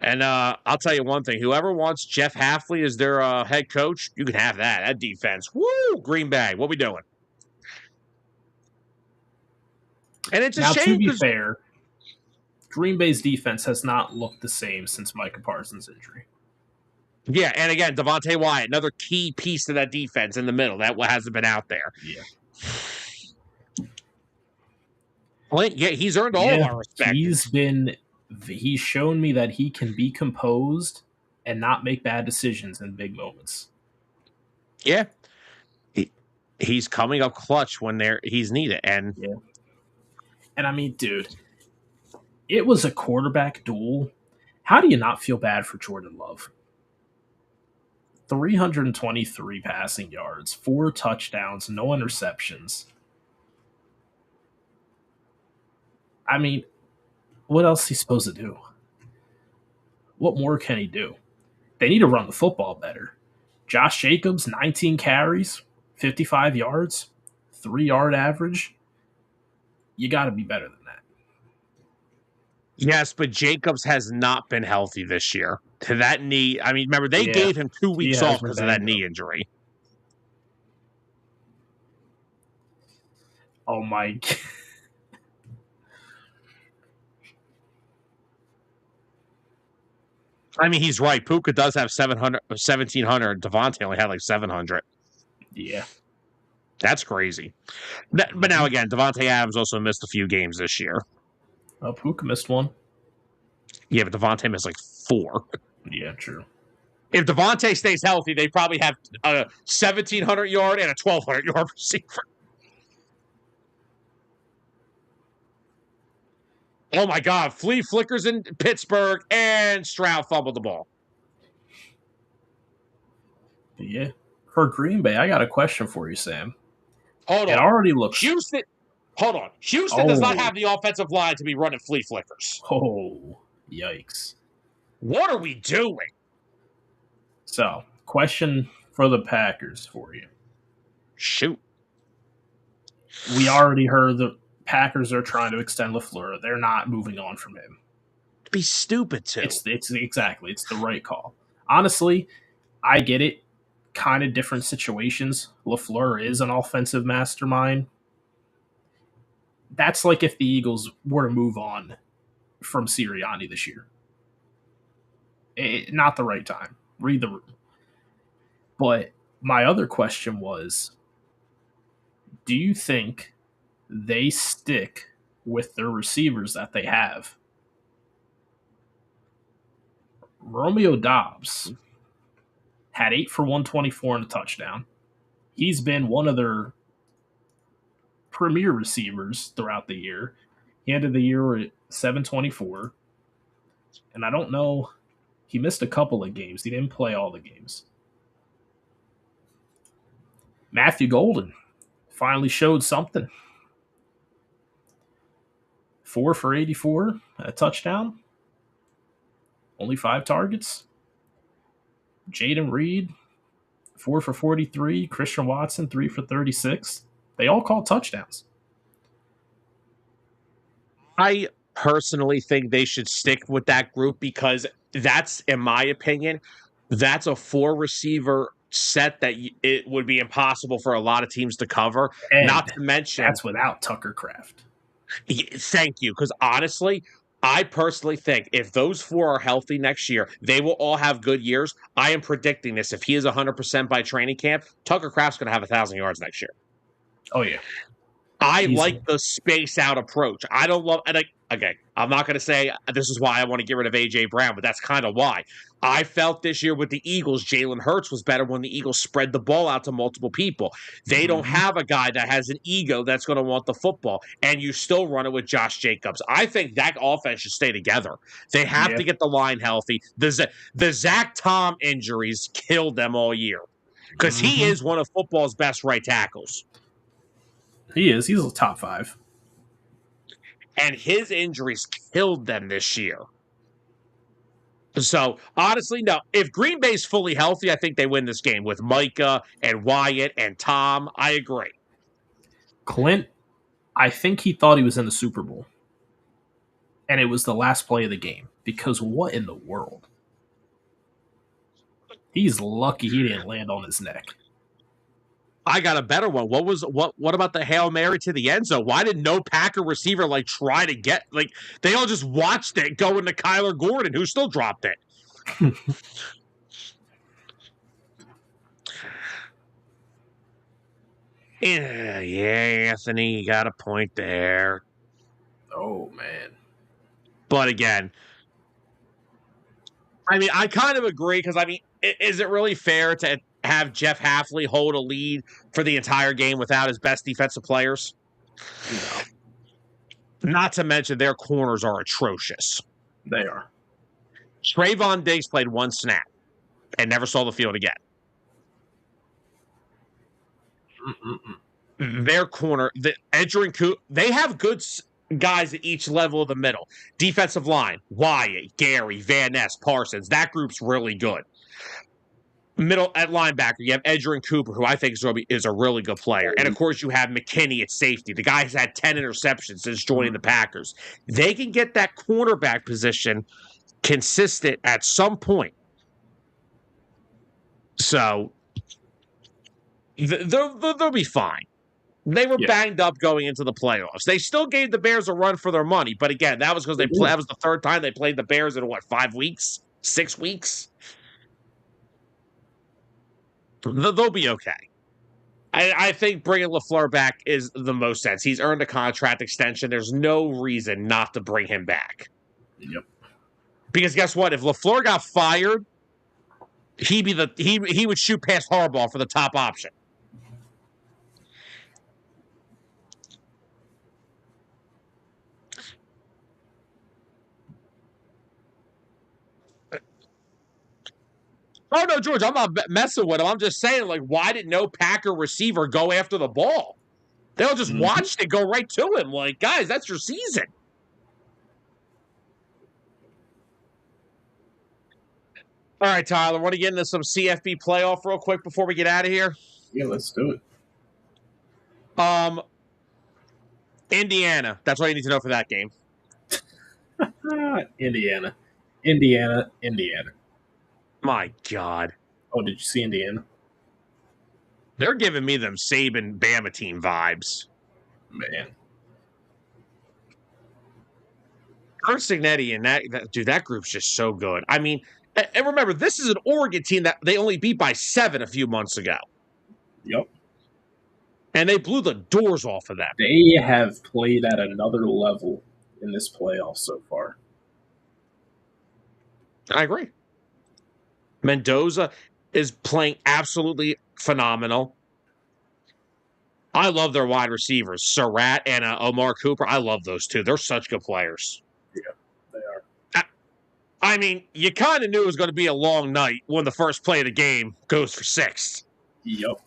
And I'll tell you one thing. Whoever wants Jeff Hafley as their head coach, you can have that. That defense. Woo! Green Bay. What we doing? And it's a shame. To be fair, Green Bay's defense has not looked the same since Micah Parsons' injury. Yeah, and again, Devontae Wyatt, another key piece to that defense in the middle. That hasn't been out there. Yeah. Well, yeah, he's earned all of our respect. He's shown me that he can be composed and not make bad decisions in big moments. Yeah. He's coming up clutch when he's needed. And yeah. And I mean, dude, it was a quarterback duel. How do you not feel bad for Jordan Love? 323 passing yards, 4 touchdowns, no interceptions. I mean, what else is he supposed to do? What more can he do? They need to run the football better. Josh Jacobs, 19 carries, 55 yards, 3-yard average, you got to be better than that. Yes, but Jacobs has not been healthy this year. To that knee, I mean, remember, they gave him 2 weeks off because of that knee injury. Oh, my. I mean, he's right. Puka does have 1,700. Devontae only had like 700. Yeah. That's crazy. But now, again, Devontae Adams also missed a few games this year. Oh, Puka missed one. Yeah, but Devontae missed like 4. Yeah, true. If Devontae stays healthy, they probably have a 1,700-yard and a 1,200-yard receiver. Oh, my God. Flea flickers in Pittsburgh, and Stroud fumbled the ball. Yeah. For Green Bay, I got a question for you, Sam. Hold on. It already looks... Houston does not have the offensive line to be running flea flickers. Oh, yikes. What are we doing? So, question for the Packers for you. Shoot. We already heard the Packers are trying to extend LaFleur. They're not moving on from him. It'd be stupid to. It's exactly. It's the right call. Honestly, I get it. Kind of different situations. LaFleur is an offensive mastermind. That's like if the Eagles were to move on from Sirianni this year. Not the right time. Read the room. But my other question was, do you think they stick with their receivers that they have? Romeo Doubs had 8 for 124 and a touchdown. He's been one of their premier receivers throughout the year. He ended the year at 724. And I don't know, he missed a couple of games. He didn't play all the games. Matthew Golden finally showed something. 4 for 84, a touchdown. Only 5 targets. Jaden Reed, 4 for 43. Christian Watson, 3 for 36. They all called touchdowns. I personally think they should stick with that group because that's, in my opinion, that's a 4-receiver set that it would be impossible for a lot of teams to cover. And not to mention, that's without Tucker Kraft. Thank you, because honestly, I personally think if those 4 are healthy next year, they will all have good years. I am predicting this. If he is 100% by training camp, Tucker Kraft's going to have 1,000 yards next year. Oh, yeah. I like the space out approach. I don't love, okay, I'm not going to say this is why I want to get rid of A.J. Brown, but that's kind of why. I felt this year with the Eagles, Jalen Hurts was better when the Eagles spread the ball out to multiple people. They don't have a guy that has an ego that's going to want the football, and you still run it with Josh Jacobs. I think that offense should stay together. They have to get the line healthy. The Zach Tom injuries killed them all year because he is one of football's best right tackles. He is. He's a top 5. And his injuries killed them this year. So, honestly, no. If Green Bay's fully healthy, I think they win this game with Micah and Wyatt and Tom. I agree. Clint, I think he thought he was in the Super Bowl. And it was the last play of the game. Because what in the world? He's lucky he didn't land on his neck. I got a better one. What about the Hail Mary to the end zone? Why did no Packer receiver try to get they all just watched it go into Kyler Gordon, who still dropped it. Yeah, Anthony, you got a point there. Oh man. But again, I mean, I kind of agree because is it really fair to have Jeff Hafley hold a lead for the entire game without his best defensive players? No. Not to mention their corners are atrocious. They are. Trayvon Diggs played 1 snap and never saw the field again. Their corner, they have good guys at each level of the middle. Defensive line, Wyatt, Gary, Van Ness, Parsons. That group's really good. Middle at linebacker, you have Edgerrin Cooper, who I think is a really good player. And of course, you have McKinney at safety. The guy has had 10 interceptions since joining the Packers. They can get that cornerback position consistent at some point. So they'll be fine. They were banged up going into the playoffs. They still gave the Bears a run for their money, but again, that was because that was the third time they played the Bears in 5 weeks, 6 weeks. They'll be okay. I think bringing LaFleur back is the most sense. He's earned a contract extension. There's no reason not to bring him back. Yep. Because guess what? If LaFleur got fired, he would shoot past Harbaugh for the top option. Oh no, George, I'm not messing with him. I'm just saying, like, why did no Packer receiver go after the ball? They'll just watch it go right to him. Like, guys, that's your season. All right, Tyler, want to get into some CFB playoff real quick before we get out of here? Yeah, let's do it. Indiana. That's all you need to know for that game. Indiana. My God. Oh, did you see Indiana? They're giving me them Saban Bama team vibes. Man. Kurt Signetti and that group's just so good. I mean, and remember, this is an Oregon team that they only beat by 7 a few months ago. Yep. And they blew the doors off of them. They have played at another level in this playoff so far. I agree. Mendoza is playing absolutely phenomenal. I love their wide receivers, Surratt and Omar Cooper. I love those two. They're such good players. Yeah, they are. I mean, you kind of knew it was going to be a long night when the first play of the game goes for 6. Yep.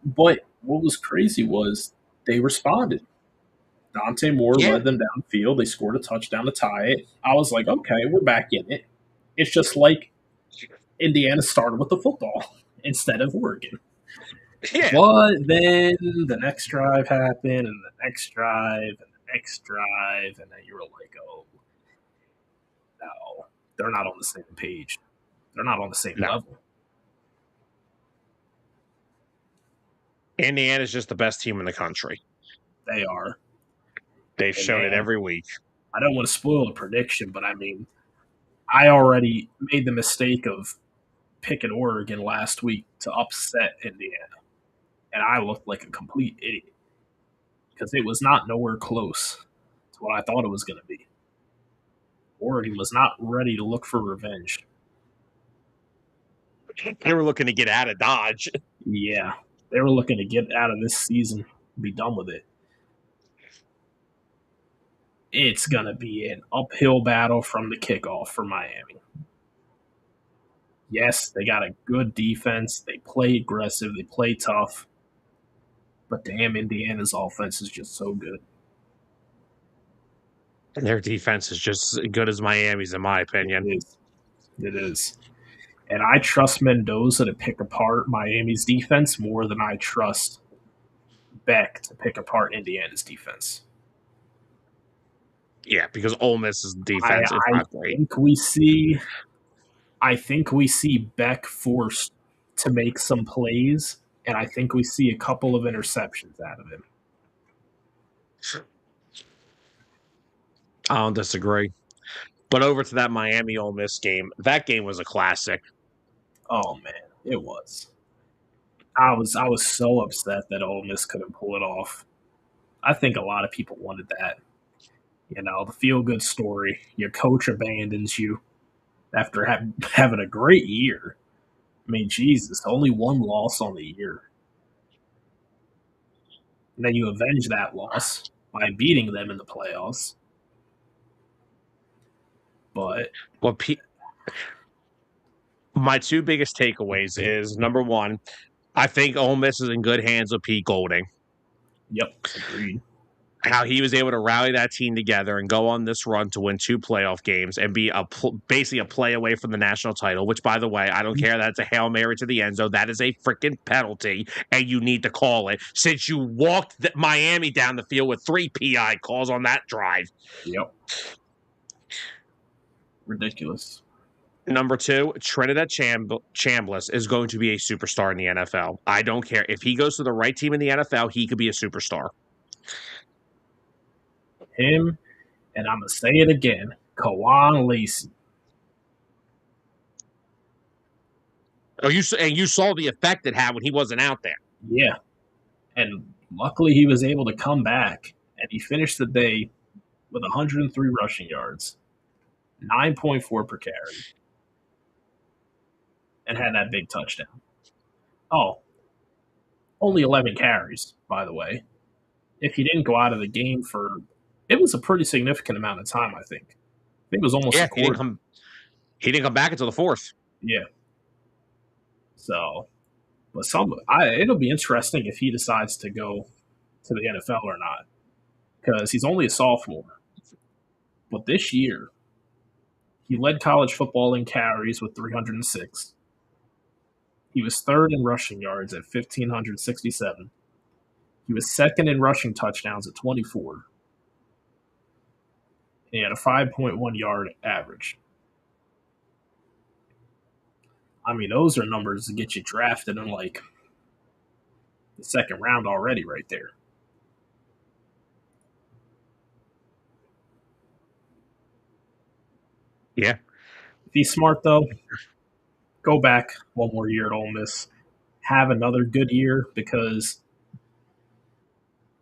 But what was crazy was they responded. Dante Moore led them downfield. They scored a touchdown to tie it. I was like, okay, we're back in it. It's just like Indiana started with the football instead of Oregon. Yeah. But then the next drive happened, and the next drive, and the next drive, and then you were like, oh, no, they're not on the same page. They're not on the same level. Indiana's just the best team in the country. They are. They've shown it every week. I don't want to spoil the prediction, but I mean, I already made the mistake of picking Oregon last week to upset Indiana. And I looked like a complete idiot because it was not nowhere close to what I thought it was going to be. Oregon was not ready to look for revenge. They were looking to get out of Dodge. Yeah, they were looking to get out of this season, be done with it. It's going to be an uphill battle from the kickoff for Miami. Yes, they got a good defense. They play aggressive. They play tough. But damn, Indiana's offense is just so good. And their defense is just as good as Miami's, in my opinion. It is. And I trust Mendoza to pick apart Miami's defense more than I trust Beck to pick apart Indiana's defense. Yeah, because Ole Miss's defense is not great. I think we see Beck forced to make some plays, and I think we see a couple of interceptions out of him. I don't disagree. But over to that Miami Ole Miss game. That game was a classic. Oh man, it was. I was so upset that Ole Miss couldn't pull it off. I think a lot of people wanted that. You know, the feel-good story. Your coach abandons you after having a great year. I mean, Jesus, only one loss on the year. And then you avenge that loss by beating them in the playoffs. But my two biggest takeaways is, number one, I think Ole Miss is in good hands with Pete Golding. Yep, agreed. how he was able to rally that team together and go on this run to win 2 playoff games and be basically a play away from the national title, which, by the way, I don't care. That's a Hail Mary to the end zone. That is a freaking penalty, and you need to call it since you walked Miami down the field with 3 PI calls on that drive. Yep. Ridiculous. Number 2, Trinidad Chambliss is going to be a superstar in the NFL. I don't care. If he goes to the right team in the NFL, he could be a superstar. Him, and I'm going to say it again, Kawan Lacey. Oh, you saw the effect it had when he wasn't out there. Yeah. And luckily he was able to come back, and he finished the day with 103 rushing yards, 9.4 per carry, and had that big touchdown. Oh, only 11 carries, by the way. If he didn't go out of the game for, it was a pretty significant amount of time, I think. I think it was almost a quarter. He didn't come back until the 4th. Yeah. So, but it'll be interesting if he decides to go to the NFL or not, because he's only a sophomore. But this year, he led college football in carries with 306. He was 3rd in rushing yards at 1,567. He was 2nd in rushing touchdowns at 24. And he had a 5.1 yard average. I mean, those are numbers to get you drafted in like the 2nd round already right there. Yeah. If he's smart, though, go back one more year at Ole Miss. Have another good year, because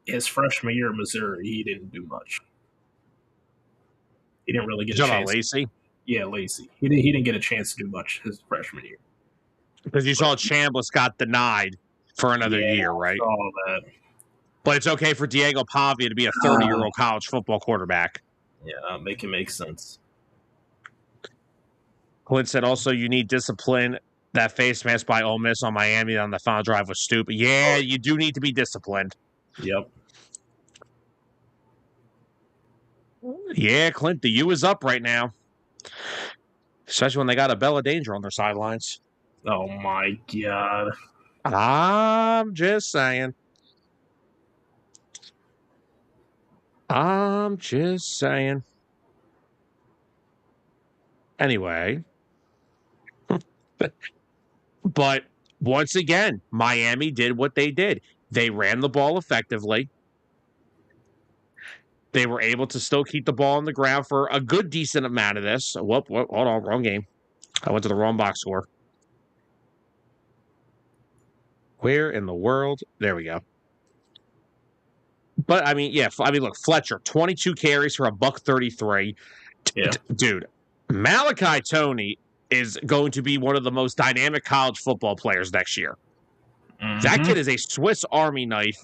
his freshman year at Missouri, he didn't do much. He didn't really get a chance. Lacey? Yeah, Lacey. He didn't get a chance to do much his freshman year. Because you saw Chambliss got denied for another year, right? I saw that. But it's okay for Diego Pavia to be a 30-year-old college football quarterback. Yeah, make it make sense. Clint said also you need discipline. That face mask by Ole Miss on Miami on the final drive was stupid. Yeah, you do need to be disciplined. Yep. Yeah, Clint, the U is up right now. Especially when they got a Bella Danger on their sidelines. Oh, my God. I'm just saying. Anyway. But once again, Miami did what they did. They ran the ball effectively. They were able to still keep the ball on the ground for a good, decent amount of this. Hold on, wrong game. I went to the wrong box score. Where in the world? There we go. But, I mean, look, Fletcher, 22 carries for $133. Yeah. Dude, Malachi Toney is going to be one of the most dynamic college football players next year. Mm-hmm. That kid is a Swiss Army knife,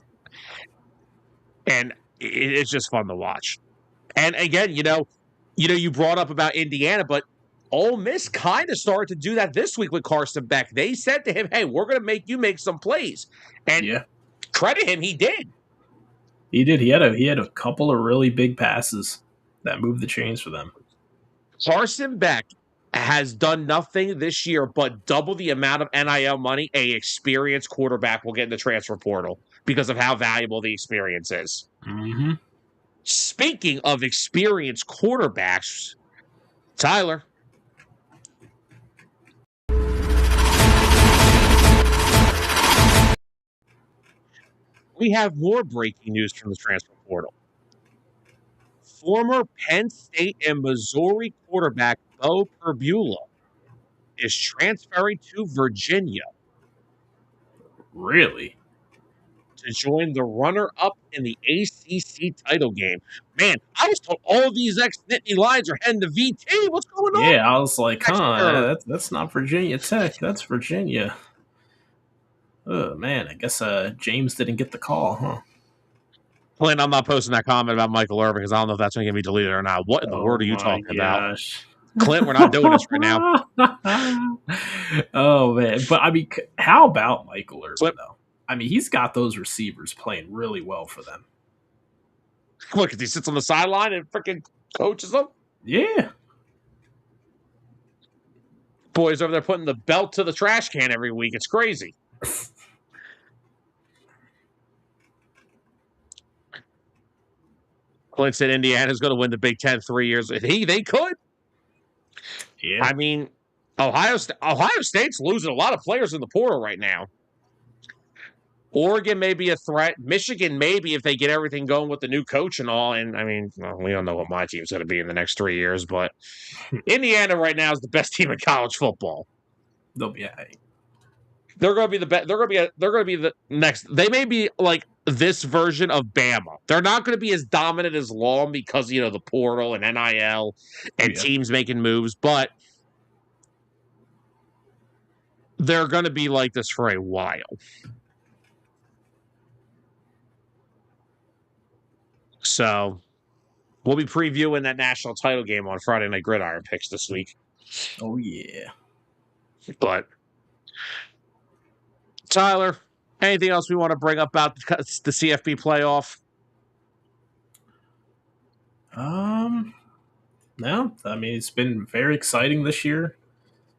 and it's just fun to watch. And again, you brought up about Indiana, but Ole Miss kind of started to do that this week with Carson Beck. They said to him, "Hey, we're going to make you make some plays," and credit him, he did. He did. He had a couple of really big passes that moved the chains for them. Carson Beck has done nothing this year but double the amount of NIL money a experienced quarterback will get in the transfer portal because of how valuable the experience is. Mm-hmm. Speaking of experienced quarterbacks, Tyler. We have more breaking news from the transfer portal. Former Penn State and Missouri quarterback Bo Perbula is transferring to Virginia. Really? To join the runner-up in the ACC title game. Man, I was told all these ex-Nittany Lions are heading to VT. What's going on? Yeah, I was like, that's not Virginia Tech. That's Virginia. Oh, man, I guess James didn't get the call, huh? Clint, I'm not posting that comment about Michael Irvin because I don't know if that's going to be deleted or not. What in the world are you talking about? Clint, we're not doing this right now. Oh, man. But, I mean, how about Michael Irvin, though? I mean, he's got those receivers playing really well for them. Look, because he sits on the sideline and freaking coaches them. Yeah. Boys over there putting the belt to the trash can every week. It's crazy. Clint said Indiana's going to win the Big Ten 3 years. They could. Yeah. I mean, Ohio State's losing a lot of players in the portal right now. Oregon may be a threat. Michigan maybe if they get everything going with the new coach and all. And I mean, we don't know what my team's going to be in the next 3 years, but Indiana right now is the best team in college football. They'll be all right. They're going to be the best. They're going to be the next. They may be like this version of Bama. They're not going to be as dominant as long because the portal and NIL and teams making moves, but they're going to be like this for a while. So we'll be previewing that national title game on Friday Night Gridiron Picks this week. Oh, yeah. But, Tyler, anything else we want to bring up about the CFB playoff? No. I mean, it's been very exciting this year.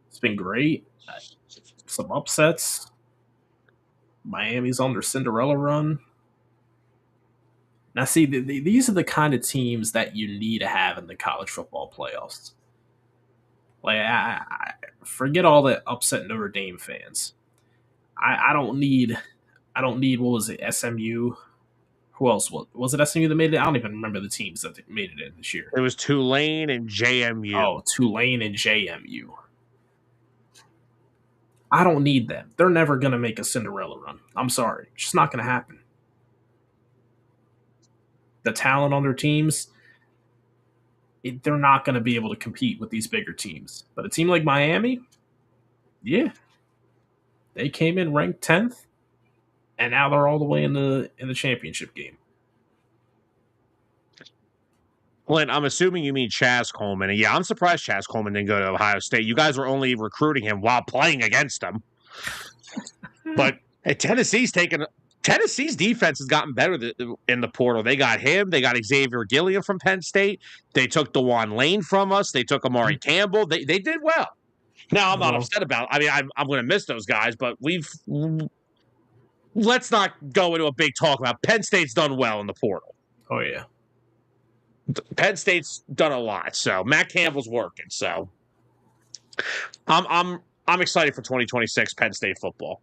It's been great. Some upsets. Miami's on their Cinderella run. Now, see, these are the kind of teams that you need to have in the college football playoffs. Like, I forget all the upset Notre Dame fans. I don't need. What was it? SMU. Who else was it? SMU that made it? I don't even remember the teams that made it in this year. It was Tulane and JMU. Oh, Tulane and JMU. I don't need them. They're never going to make a Cinderella run. I'm sorry. It's just not going to happen. The talent on their teams, they're not going to be able to compete with these bigger teams. But a team like Miami, yeah, they came in ranked 10th, and now they're all the way in the championship game. Clint, I'm assuming you mean Chaz Coleman. And yeah, I'm surprised Chaz Coleman didn't go to Ohio State. You guys were only recruiting him while playing against him. But Tennessee's defense has gotten better in the portal. They got him. They got Xavier Gilliam from Penn State. They took DeJuan Lane from us. They took Amari Campbell. They did well. Now, I'm not upset about it. I mean, I'm going to miss those guys, but let's not go into a big talk about Penn State's done well in the portal. Oh, yeah. Penn State's done a lot, so Matt Campbell's working. So I'm excited for 2026 Penn State football.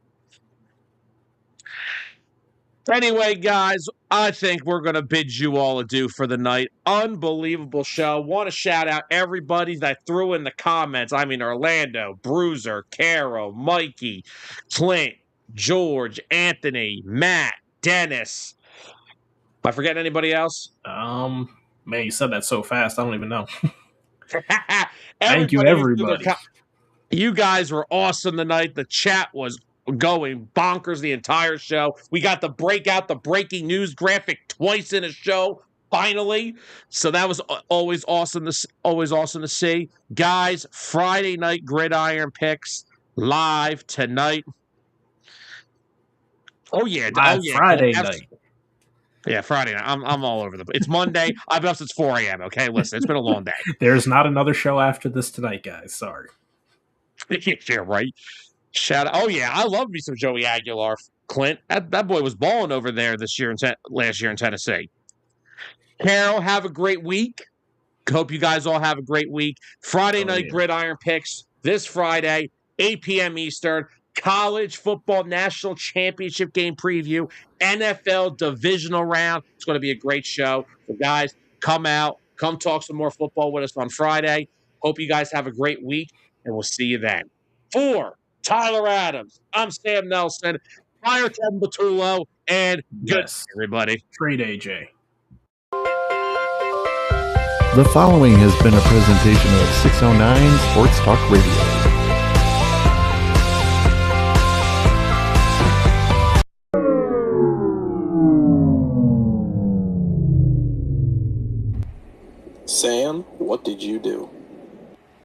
Anyway, guys, I think we're going to bid you all adieu for the night. Unbelievable show. Want to shout out everybody that threw in the comments. I mean, Orlando, Bruiser, Caro, Mikey, Clint, George, Anthony, Matt, Dennis. Am I forgetting anybody else? Man, you said that so fast. I don't even know. Thank you, everybody. You guys were awesome tonight. The chat was going bonkers the entire show. We got to break out the breaking news graphic twice in a show, finally. So that was always awesome to see. Guys, Friday Night Gridiron Picks live tonight. Oh, yeah. Friday night. Yeah, Friday night. I'm all over the place. It's Monday. I've been up since 4 a.m., okay? Listen, it's been a long day. There's not another show after this tonight, guys. Sorry. Yeah, right. Shout out. Oh, yeah, I love me some Joey Aguilar. Clint, that boy was balling over there last year in Tennessee. Carol, have a great week. Hope you guys all have a great week. Friday Night Gridiron Picks this Friday, 8 p.m. Eastern. College football national championship game preview, NFL divisional round. It's going to be a great show. So, guys, come out, come talk some more football with us on Friday. Hope you guys have a great week, and we'll see you then. For Tyler Adams, I'm Sam Nelson, Fire Kevin Batullo, and good everybody. Trade AJ. The following has been a presentation of 609 Sports Talk Radio. Sam, what did you do?